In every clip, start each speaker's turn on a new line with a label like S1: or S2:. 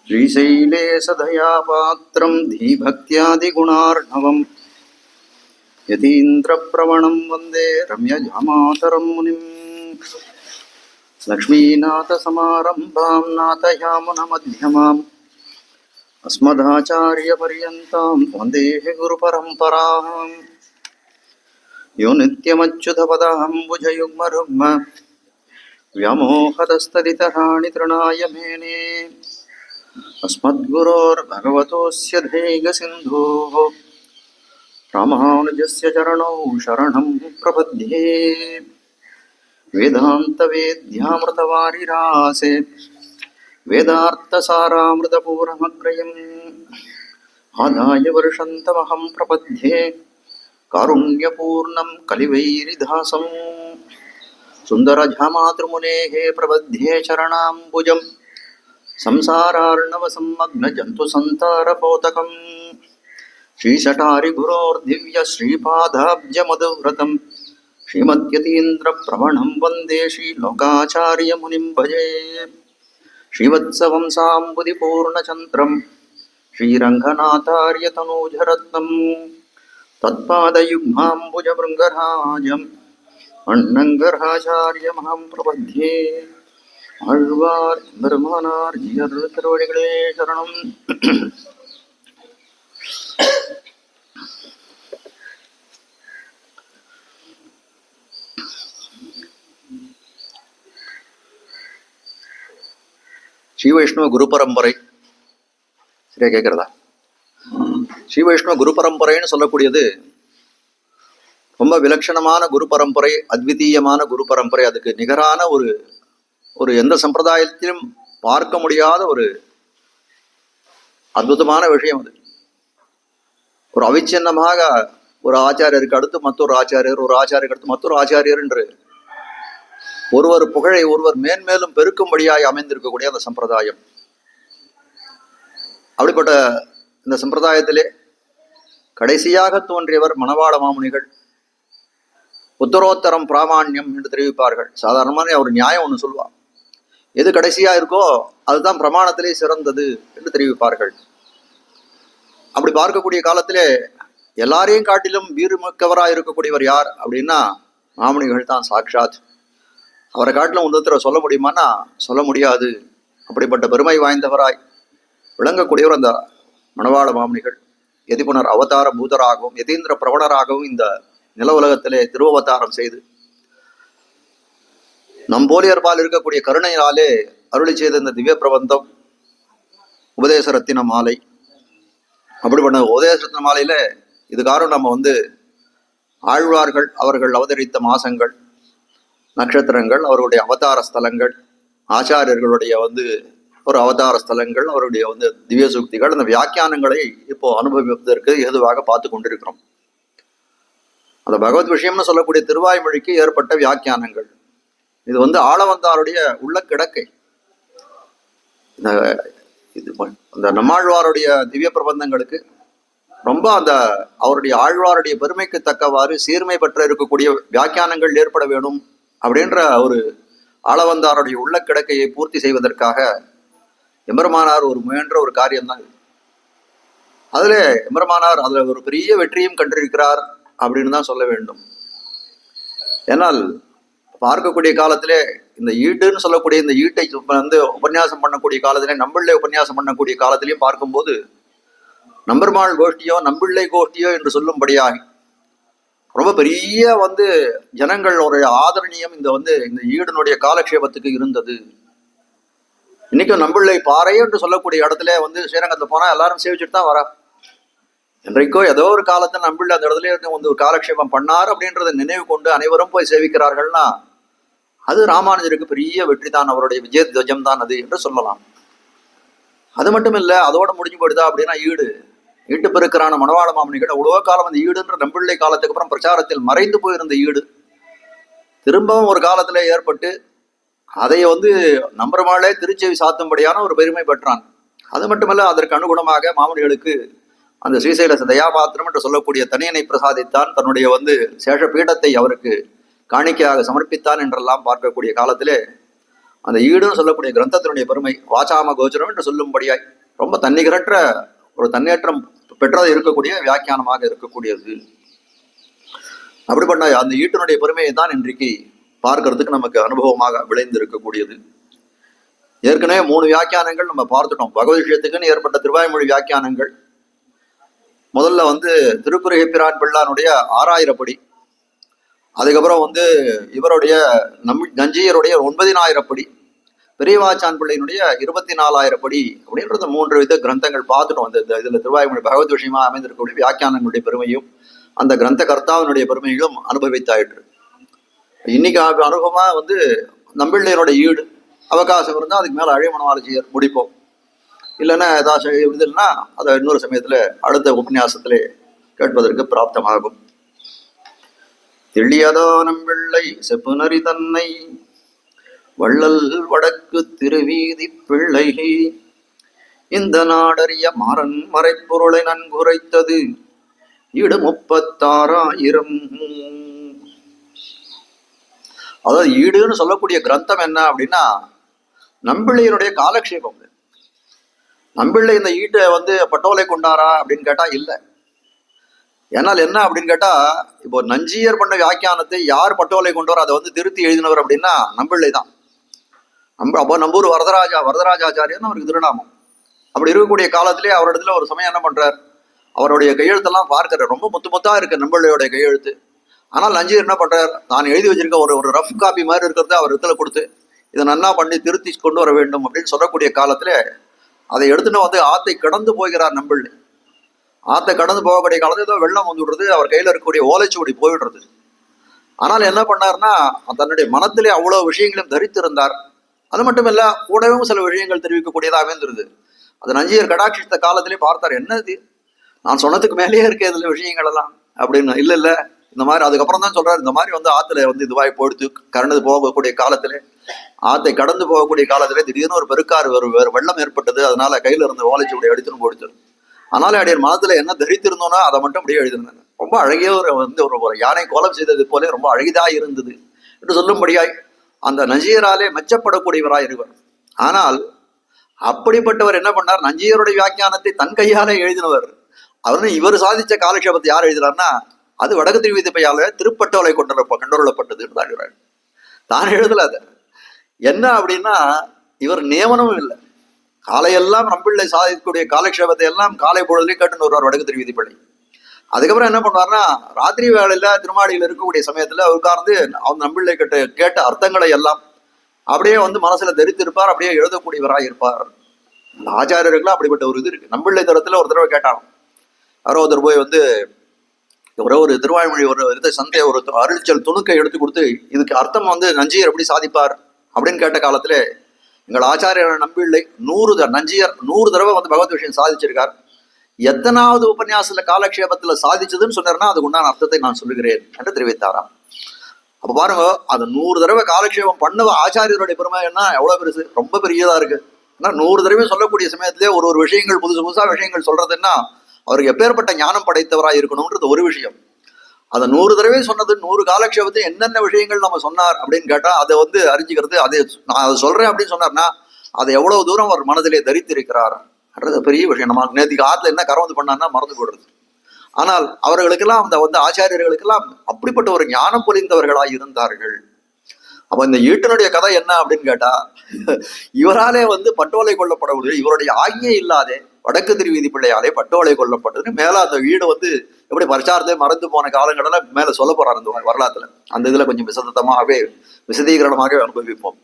S1: श्रीशैलेशदया पात्रं धीभक्त्यादिगुणार्णवम् यतीन्द्रप्रवणं वन्दे रम्यजामातरं मुनिम् लक्ष्मीनाथसमारम्भां नाथयामुनमध्यमाम् अस्मदाचार्यपर्यन्तां वन्दे गुरुपरम्पराम् यो नित्यमच्युतपदाम्बुजयुग्मरुग्म व्यामोहतस्तदितराणि तृणाय मेने अस्मद्गुरोर्भगवतोऽस्य धैर्यसिन्धोः रामानुजस्य चरणौ शरणं प्रपद्ये वेदान्तवेद्यामृतवारिरासे वेदार्थसारामृतपूर्णमग्रयम् आदाय वर्षन्तमहं प्रपद्ये कारुण्यपूर्णं कलिवैरिदासं सुन्दरझामातृमुनेः प्रपद्ये चरणाम्बुजम् संसारार्णवसम्मग्नजन्तुसन्तारपोतकम् श्रीशटारिगुरोर्दिव्यश्रीपादाब्जमधुव्रतं श्रीमद्यतीन्द्रप्रवणं वन्दे श्रीलोकाचार्यमुनिं भजे श्रीवत्सवंसाम्बुधिपूर्णचन्द्रं श्रीरङ्गनाथार्यतनूजरत्नं तत्पादयुग्माम्बुजभृङ्गराजम् अण्णङ्गराचार्यमहं प्रपद्ये ஆழ்வார் பெருமானார் ஜியர் திருவடிகளே சரணம். ஸ்ரீ வைஷ்ணவ குரு பரம்பரை சரியா கேட்கிறதா? ஸ்ரீ வைஷ்ணவ குரு பரம்பரைன்னு சொல்லக்கூடியது ரொம்ப விலட்சணமான குரு பரம்பரை, அத்விதீயமான குரு பரம்பரை. அதுக்கு நிகரான ஒரு எந்த சம்பிரதாயத்திலும் பார்க்க முடியாத ஒரு அற்புதமான விஷயம். அது ஒரு அவிச்சின்னமாக ஒரு ஆச்சாரியருக்கு அடுத்து மற்றொரு ஆச்சாரியர், ஒரு ஆச்சாரியருக்கு அடுத்து மற்றொரு ஆச்சாரியர் என்று ஒருவர் புகழை ஒருவர் மேன்மேலும் பெருக்கும்படியாய் அமைந்திருக்கக்கூடிய அந்த சம்பிரதாயம். அப்படிப்பட்ட இந்த சம்பிரதாயத்திலே கடைசியாக தோன்றியவர் மணவாள மாமுனிகள். உத்தரோத்தரம் பிராமான்யம் என்று தெரிவிப்பார்கள். சாதாரணமான அவர் நியாயம் ஒன்று சொல்லுவார், எது கடைசியா இருக்கோ அதுதான் பிரமாணத்திலே சிறந்தது என்று தெரிவிப்பார்கள். அப்படி பார்க்கக்கூடிய காலத்திலே எல்லாரையும் காட்டிலும் வீறுமிக்கவராக இருக்கக்கூடியவர் யார் அப்படின்னா மாமுனிகள் தான் சாட்சாத். அவரை காட்டிலும் உன்னதரை சொல்ல முடியுமான்னா சொல்ல முடியாது. அப்படிப்பட்ட பெருமை வாய்ந்தவராய் விளங்கக்கூடியவர் அந்த மணவாள மாமுனிகள். எதிபுனர் அவதார பூதராகவும் யதீந்திர பிரவணராகவும் இந்த நில உலகத்திலே திருவவதாரம் செய்து நம்போலியர்பால் இருக்கக்கூடிய கருணையினாலே அருளி செய்த இந்த திவ்ய பிரபந்தம் உபதேச ரத்தின மாலை. அப்படிப்பட்ட உபதேச ரத்தின மாலையில இதுக்காரும் நம்ம ஆழ்வார்கள் அவர்கள் அவதரித்த மாசங்கள், நட்சத்திரங்கள், அவருடைய அவதார ஸ்தலங்கள், ஆச்சாரியர்களுடைய ஒரு அவதார ஸ்தலங்கள், அவருடைய திவ்ய சூக்திகள், அந்த வியாக்கியானங்களை இப்போ அனுபவிப்பதற்கு ஏதுவாக பார்த்து கொண்டிருக்கிறோம். அந்த பகவத் விஷயம்னு சொல்லக்கூடிய திருவாய்மொழிக்கு ஏற்பட்ட வியாக்கியானங்கள். இது ஆளவந்தாருடைய உள்ள கிடக்கை. அந்த நம்மாழ்வாருடைய திவ்ய பிரபந்தங்களுக்கு ரொம்ப அவருடைய ஆழ்வாருடைய பெருமைக்கு தக்கவாறு சீர்மை பெற்ற இருக்கக்கூடிய வியாக்கியானங்கள் ஏற்பட வேணும் அப்படின்ற ஒரு ஆளவந்தாருடைய உள்ள கிடக்கையை பூர்த்தி செய்வதற்காக எம்பெருமானார் முயன்ற ஒரு காரியம்தான் இது. அதுல எம்பெருமானார் அதுல ஒரு பெரிய வெற்றியும் கண்டிருக்கிறார் அப்படின்னு தான் சொல்ல வேண்டும். ஏன்னால் பார்க்கக்கூடிய காலத்திலே இந்த ஈட்டுன்னு சொல்லக்கூடிய இந்த ஈட்டை உபன்யாசம் பண்ணக்கூடிய காலத்திலே, நம்பிள்ளை உபன்யாசம் பண்ணக்கூடிய காலத்திலையும் பார்க்கும்போது நம்பெருமாள் கோஷ்டியோ நம்பிள்ளை கோஷ்டியோ என்று சொல்லும்படியாக ரொம்ப பெரிய ஜனங்களுடைய ஆதரணியம் இந்த ஈடனுடைய காலக்ஷேபத்துக்கு இருந்தது. இன்னைக்கும் நம்பிள்ளை பாறை என்று சொல்லக்கூடிய இடத்துல ஸ்ரீரங்கத்தில் போனா எல்லாரும் சேவிச்சுட்டு தான் வரா. என்றைக்கோ ஏதோ ஒரு காலத்தில் நம்பிள்ளை அந்த இடத்துல ஒரு காலக்ஷேபம் பண்ணார் அப்படின்றத நினைவு கொண்டு அனைவரும் போய் சேவிக்கிறார்கள்னா அது ராமானுஜருக்கு பெரிய வெற்றி தான், அவருடைய விஜய துவஜம் தான் அது என்று சொல்லலாம். அது மட்டும் இல்லை, அதோட முடிஞ்சு போயிடுதா அப்படின்னா ஈட்டு பெருக்கிறான மணவாள மாமுனிகள் அவ்வளோ காலம் ஈடுன்ற நம்பிள்ளை காலத்துக்கு அப்புறம் பிரச்சாரத்தில் மறைந்து போயிருந்த ஈடு திரும்பவும் ஒரு காலத்துல ஏற்பட்டு அதை நம்பெருமாளே திருச்செவி சாத்தும்படியான ஒரு பெருமை பெற்றான். அது மட்டுமல்ல, அதற்கு அனுகுணமாக மாமுனிகளுக்கு அந்த ஸ்ரீசைல தயாபாத்திரம் என்று சொல்லக்கூடிய தனியனை பிரசாதித்தான். தன்னுடைய சேஷ பீடத்தை அவருக்கு காணிக்கையாக சமர்ப்பித்தான் என்றெல்லாம் பார்க்கக்கூடிய காலத்திலே அந்த ஈடுன்னு சொல்லக்கூடிய கிரந்தத்தினுடைய பெருமை வாசாம கோச்சரம் என்று சொல்லும்படியாய் ரொம்ப தன்னிகரற்ற ஒரு தன்னேற்றம் பெற்றதை இருக்கக்கூடிய வியாக்கியானமாக இருக்கக்கூடியது. அப்படிப்பட்ட அந்த ஈட்டினுடைய பெருமையை தான் இன்றைக்கு பார்க்கறதுக்கு நமக்கு அனுபவமாக விளைந்து இருக்கக்கூடியது. ஏற்கனவே 3 வியாக்கியானங்கள் நம்ம பார்த்துட்டோம். பகவத் விஷயத்துக்குன்னு ஏற்பட்ட திருவாய்மொழி வியாக்கியானங்கள். முதல்ல திருக்குறுகை பிரான் பிள்ளானுடைய 6000 படி, அதுக்கப்புறம் இவருடைய நஞ்சியருடைய 9000 படி, பெரியவாச்சான் பிள்ளையினுடைய 24,000 படி அப்படின்றது 3 வித கிரந்தங்கள் பார்த்துட்டோம். இதுல திருவாய்மொழி பகவத் விஷயமா அமைந்திருக்கக்கூடிய வியாக்கியானங்களுடைய பெருமையும் அந்த கிரந்த கர்த்தாவினுடைய பெருமைகளும் அனுபவித்தாயிற்று. இன்னைக்கு அனுபவமா நம்பிள்ளையனுடைய ஈடு அவகாசம் இருந்தால் அதுக்கு மேல அழிமணவாளச்சியர் முடிப்போம். இல்லைன்னா ஏதாச்சும் இருந்ததுன்னா அதை இன்னொரு சமயத்துல அடுத்த உபன்யாசத்திலே கேட்பதற்கு பிராப்தமாகும். தெளியதோ நம்பிள்ளை செப்புநரி தன்னை வள்ளல் வடக்கு திருவீதி பிள்ளை இந்த நாடறிய மாறன் மறைப்பொருளை நன்குரைத்தது ஈடு 36,000. அதாவது ஈடுன்னு சொல்லக்கூடிய கிரந்தம் என்ன அப்படின்னா நம்பிள்ளையனுடைய காலக்ஷேபம். நம்பிள்ளை இந்த ஈட்டை பட்டோலை கொண்டாரா அப்படின்னு கேட்டா இல்லை. ஏன்னால் என்ன அப்படின்னு கேட்டா, இப்போ நஞ்சியர் பண்ண வியாக்கியானத்தை யார் பட்டோலை கொண்டவர் அதை திருத்தி எழுதினவர் அப்படின்னா நம்பிள்ளை தான். அப்போ நம்பூர் வரதராஜாச்சாரியன்னு அவருக்கு திருநாமம். அப்படி இருக்கக்கூடிய காலத்திலே அவரிடத்துல ஒரு சமயம் என்ன பண்றார், அவருடைய கையெழுத்தெல்லாம் பார்க்கிறார். ரொம்ப முத்தா இருக்கு நம்பிள்ளையோடைய கையெழுத்து. ஆனால் நஞ்சியர் என்ன பண்றார், நான் எழுதி வச்சிருக்க ஒரு ரஃப் காப்பி மாதிரி இருக்கிறத அவர் இடத்துல கொடுத்து இதை நன்னா பண்ணி திருத்தி கொண்டு வர வேண்டும் அப்படின்னு சொல்லக்கூடிய காலத்துல அதை எடுத்துன்னு ஆத்தை கடந்து போகிறார் நம்பிள்ளை. ஆத்தை கடந்து போகக்கூடிய காலத்துல ஏதோ வெள்ளம் விடுறது, அவர் கையில இருக்கக்கூடிய ஓலைச்சுவடி போயிடுறது. ஆனால் என்ன பண்ணார்னா தன்னுடைய மனத்திலே அவ்வளவு விஷயங்களையும் தரித்திருந்தார். அது மட்டும் இல்ல கூடவும் சில விஷயங்கள் தெரிவிக்கக்கூடியதாக இருந்தது. அது நஞ்சியர் கடாட்சித்த காலத்திலே பார்த்தார், என்னது நான் சொன்னதுக்கு மேலேயே இருக்க இதுல விஷயங்கள் எல்லாம் அப்படின்னு. இல்ல இந்த மாதிரி அதுக்கப்புறம் தான் சொல்றாரு, இந்த மாதிரி ஆத்துல இதுவாய் பொழுத்து கரண்டது போகக்கூடிய காலத்திலே, ஆத்தை கடந்து போகக்கூடிய காலத்திலே திடீர்னு ஒரு பெருக்காறு வேறு வெள்ளம் ஏற்பட்டது. அதனால கையில இருந்த ஓலைச்சுவடி எடுத்துன்னு போடுத்து. அதனால அடியர் மனத்துல என்ன தரித்திருந்தோன்னா அதை மட்டும் அப்படியே எழுதிருந்தாங்க. ரொம்ப அழகிய ஒரு யானை கோலம் செய்தது போல ரொம்ப அழகிதா இருந்தது என்று சொல்லும்படியாய் அந்த நஞ்சியராலே மெச்சப்படக்கூடியவராய் இருவர். ஆனால் அப்படிப்பட்டவர் என்ன பண்ணார், நஞ்சியருடைய வியாக்கியானத்தை தன் கையாலே எழுதினவர். இவர் சாதிச்ச காலக்ஷேபத்தை யார் எழுதினார்னா அது வடக்கு திருவிதிப்பையால திருப்பட்டோலை கண்டொருளப்பட்டது தான் எழுதல. அது என்ன அப்படின்னா இவர் நியமனமும் இல்லை. காலையெல்லாம் நம்பிள்ளை சாதிக்கக்கூடிய காலக்ஷேபத்தை எல்லாம் காலை பொழுதுலேயே கேட்டுன்னு வருவார் வடக்கு திருவிதிப்பள்ளி. அதுக்கப்புறம் என்ன பண்ணுவார்னா ராத்திரி வேளையில திருமாடியில் இருக்கக்கூடிய சமயத்துல உட்கார்ந்து அவங்க நம்பிள்ளை கேட்ட அர்த்தங்களை எல்லாம் அப்படியே மனசுல தரித்திருப்பார், அப்படியே எழுதக்கூடியவராக இருப்பார். அந்த ஆச்சாரியர்களும் அப்படிப்பட்ட ஒரு இது இருக்கு. நம்பிள்ளை தரத்துல ஒரு தடவை கேட்டாலும் யாரோ ஒருத்தர் போய் ஒரு திருவாய்மொழி ஒரு சந்தை ஒரு அருள்சல் துணுக்கை எடுத்து கொடுத்து இதுக்கு அர்த்தம் நஞ்சியர் எப்படி சாதிப்பார் அப்படின்னு கேட்ட காலத்துல எங்கள் ஆச்சாரியர் நம்பிள்ளை 100 நஞ்சியர் 100 தடவை பகவத் விஷயம் சாதிச்சிருக்கார். எத்தனாவது உபன்யாசத்துல காலக்ஷேபத்துல சாதிச்சதுன்னு சொன்னார்னா அதுக்கு உண்டான அர்த்தத்தை நான் சொல்லுகிறேன் என்று தெரிவித்தாராம். அப்ப பாருங்க, அது 100 தடவை காலக்ஷேபம் பண்ண ஆச்சாரியருடைய பெருமை என்ன எவ்வளவு பெருசு, ரொம்ப பெரியதா இருக்கு. ஆனா 100 தடவை சொல்லக்கூடிய சமயத்திலே ஒரு விஷயங்கள் புதுசா விஷயங்கள் சொல்றதுன்னா அவருக்கு எப்பேற்பட்ட ஞானம் படைத்தவராக இருக்கணும்ன்றது ஒரு விஷயம். அதை 100 தடவை சொன்னது 100 காலக்ஷேபத்தை என்னென்ன விஷயங்கள் நம்ம சொன்னார் அப்படின்னு கேட்டா அதை அறிஞ்சிக்கிறது. அதை நான் அதை சொல்றேன் அப்படின்னு சொன்னார்னா அதை எவ்வளவு தூரம் அவர் மனதிலே தரித்திருக்கிறார் என்றது பெரிய விஷயம். நம்ம நேற்றுக்கு ஆத்துல என்ன கரந்து பண்ணான்னா மறந்து போடுறது. ஆனால் அவர்களுக்கெல்லாம் அந்த ஆச்சாரியர்களுக்கெல்லாம் அப்படிப்பட்ட ஒரு ஞானம் பொலிந்தவர்களாய் இருந்தார்கள். அப்ப இந்த ஈட்டனுடைய கதை என்ன அப்படின்னு கேட்டா இவராலே பட்டோலை கொல்லப்படக்கூடிய இவருடைய ஆகியே இல்லாதே வடக்கு திருவீதி பிள்ளையாலே பட்டோலை கொல்லப்பட்டது. மேல அந்த வீடு எப்படி பிரச்சாரத்தை மறந்து போன காலங்களெல்லாம் மேல சொல்ல போறாரு இந்த வரலாற்றுல. அந்த இதுல கொஞ்சம் விசதமாகவே விசதீகரணமாக அனுபவிப்போம்.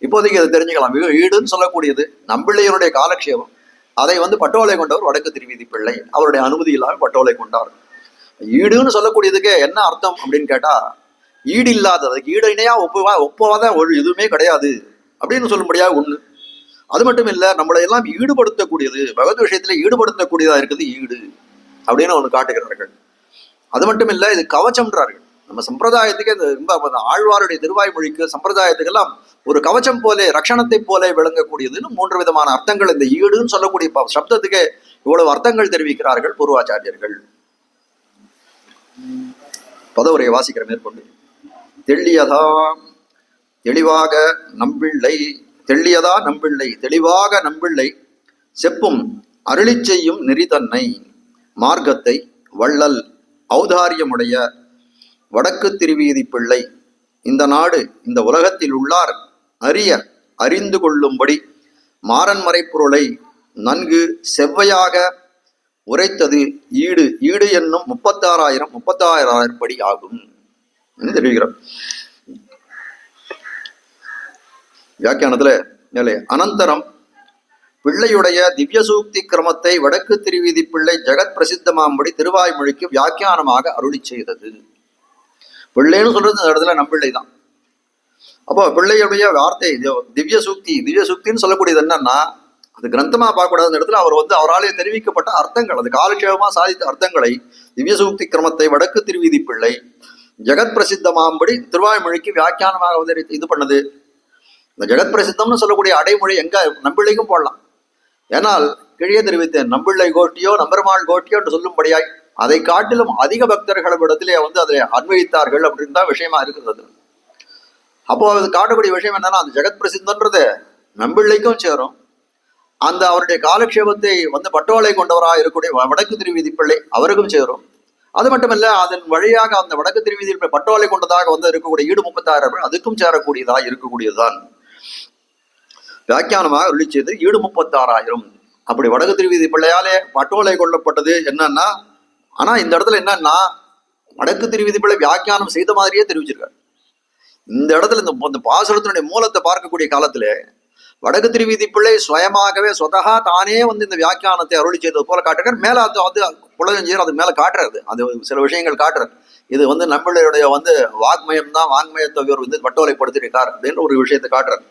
S1: இப்போதைக்கு அதை தெரிஞ்சுக்கலாம். வீடுன்னு சொல்லக்கூடியது நம்பிள்ளையனுடைய காலக்ஷேபம். அதை பட்டோலை கொண்டவர் வடக்கு திருவீதி பிள்ளை. அவருடைய அனுமதி இல்லாமல் பட்டோலை கொண்டார். ஈடுன்னு சொல்லக்கூடியதுக்கு என்ன அர்த்தம் அப்படின்னு கேட்டா ஈடு இல்லாததுக்கு ஈடு இணையா ஒப்பவாதான் ஒரு எதுவுமே கிடையாது அப்படின்னு சொல்லும்படியா ஒண்ணு. அது மட்டும் இல்ல நம்மளை எல்லாம் ஈடுபடுத்தக்கூடியது, பகவத் விஷயத்துல ஈடுபடுத்தக்கூடியதா இருக்குது ஈடு அப்படின்னு ஒண்ணு காட்டுகிறார்கள். அது மட்டும் இல்ல இது கவச்சம்ன்றார்கள். நம்ம சம்பிரதாயத்துக்கு இந்த ஆழ்வாருடைய திருவாய்மொழிக்கு சம்பிரதாயத்துக்கெல்லாம் ஒரு கவச்சம் போல ரக்ஷணத்தை போல விளங்கக்கூடியதுன்னு 3 விதமான அர்த்தங்கள் இந்த ஈடுன்னு சொல்லக்கூடிய சப்தத்துக்கு இவ்வளவு அர்த்தங்கள் தெரிவிக்கிறார்கள் பூர்வாச்சாரியர்கள். பதவுரையை வாசிக்கிற மேற்கொண்டு தெள்ளியதா தெளிவாக நம்பிள்ளை, தெள்ளியதா நம்பிள்ளை தெளிவாக நம்பிள்ளை செப்பும் அருளி செய்யும் நெறி தன்னை மார்க்கத்தை வள்ளல் ஔதாரியமுடைய வடக்கு திருவீதி பிள்ளை இந்த நாடு இந்த உலகத்தில் உள்ளார் அறிய அறிந்து கொள்ளும்படி மாறன்மறை பொருளை நன்கு செவ்வையாக உரைத்தது ஈடு ஈடு என்னும் 36,000 படி ஆகும் தெரிவிக்கிறோம். வியாக்கியானத்துல மேலே அனந்தரம் பிள்ளையுடைய திவ்ய சூக்தி கிரமத்தை வடக்கு திருவீதி பிள்ளை ஜெகத் பிரசித்தமாம்படி திருவாய்மொழிக்கு வியாக்கியானமாக அருளி செய்தது. பிள்ளைன்னு சொல்றது இந்த இடத்துல நம்பிள்ளை தான். அப்போ பிள்ளையுடைய வார்த்தை திவ்ய சூக்தின்னு சொல்லக்கூடியது என்னன்னா, அது கிரந்தமா பார்க்கக்கூடாது. அந்த இடத்துல அவர் அவராலே தெரிவிக்கப்பட்ட அர்த்தங்கள், அது காலட்சேபமா சாதித்த அர்த்தங்களை திவ்ய சூக்தி கிரமத்தை வடக்கு திருவீதி பிள்ளை ஜெகத் பிரசித்தமாம்படி திருவாய்மொழிக்கு வியாக்கியானமாக இது பண்ணது. இந்த ஜெகத் பிரசித்தம்னு சொல்லக்கூடிய அடைமொழி எங்க நம்பிள்ளைக்கும் போடலாம். ஏனால் கிழிய தெரிவித்தேன், நம்பிள்ளை கோஷ்டியோ நம்பெருமாள் கோஷ்டியோ என்று சொல்லும்படியாய் அதை காட்டிலும் அதிக பக்தர்களிடத்திலே அதை அன்வயித்தார்கள் அப்படின்னு தான் விஷயமா இருக்கிறது. அப்போ அது காட்டக்கூடிய விஷயம் என்னன்னா, அந்த ஜெகத் பிரசித்தன்றது நம்பிள்ளைக்கும் சேரும், அந்த அவருடைய காலக்ஷேபத்தை பட்டோலை கொண்டவராக இருக்கக்கூடிய வடக்கு திருவீதி பிள்ளை அவருக்கும் சேரும். அது மட்டுமல்ல, அதன் வழியாக அந்த வடக்கு திருவீதி பட்டோலை கொண்டதாக இருக்கக்கூடிய ஈடு 36,000 அதுக்கும் சேரக்கூடியதாக இருக்கக்கூடியதுதான் வியாக்கியானமாக அருளி செய்து ஈடு 36,000. அப்படி வடக்கு திருவீதி பிள்ளையாலே பட்டோலை கொள்ளப்பட்டது என்னன்னா, ஆனா இந்த இடத்துல என்னன்னா வடக்கு திருவீதி பிள்ளை வியாக்கியானம் செய்த மாதிரியே தெரிவிச்சிருக்காரு. இந்த இடத்துல இந்த பாசுரத்தினுடைய மூலத்தை பார்க்கக்கூடிய காலத்துல வடக்கு திருவீதி பிள்ளை சுயமாகவே சொதகா தானே இந்த வியாக்கியானத்தை அருளி செய்தது போல காட்டுறாரு. மேல அது புலஞ்சீர் அதுக்கு மேல காட்டுறது, அது சில விஷயங்கள் காட்டுறது. இது நம்மளுடைய வாக்மயம் தான், வாங்மயத்தை இவர் பட்டோலைப்படுத்திருக்கார் அப்படின்ற ஒரு விஷயத்தை காட்டுறாரு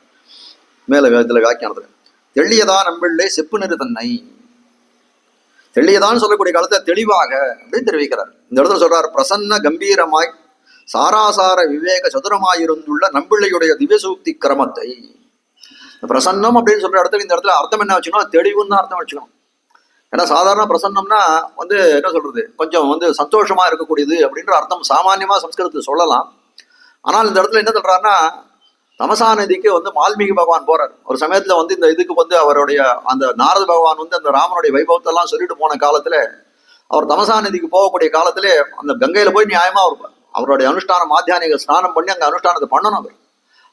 S1: மேல இதுல வியாக்கியானத்துல. தெள்ளியதா நம்பிள்ளை செப்பு நெறி தன்னை, தெள்ளியதான்னு சொல்லக்கூடிய காலத்தை தெளிவாக அப்படின்னு தெரிவிக்கிறார். இந்த இடத்துல சொல்றார், பிரசன்ன கம்பீரமாய் சாராசார விவேக சதுரமாயிருந்துள்ள நம்பிள்ளையுடைய திவ்யசூக்தி கிரமத்தை. பிரசன்னம் அப்படின்னு சொல்ற இடத்துல இந்த இடத்துல அர்த்தம் என்ன வச்சுக்கணும், தெளிவுன்னு தான் அர்த்தம் வச்சுக்கணும். ஏன்னா சாதாரண பிரசன்னம்னா என்ன சொல்றது, கொஞ்சம் சந்தோஷமா இருக்கக்கூடியது அப்படின்ற அர்த்தம் சாமானியமா சம்ஸ்கிருதத்தை சொல்லலாம். ஆனால் இந்த இடத்துல என்ன சொல்றாருன்னா, தமசா நதிக்கு வால்மீகி பகவான் போறார். ஒரு சமயத்துல இந்த இதுக்கு அவருடைய அந்த நாரத பகவான் அந்த ராமனுடைய வைபவத்தை எல்லாம் சொல்லிட்டு போன காலத்துல அவர் தமசா நதிக்கு போகக்கூடிய காலத்துல அந்த கங்கையில போய் நியாயமா இருப்பார். அவருடைய அனுஷ்டானம் மாத்தியானிக ஸ்நானம் பண்ணி அங்க அனுஷ்டானத்தை பண்ணணும் அவர்.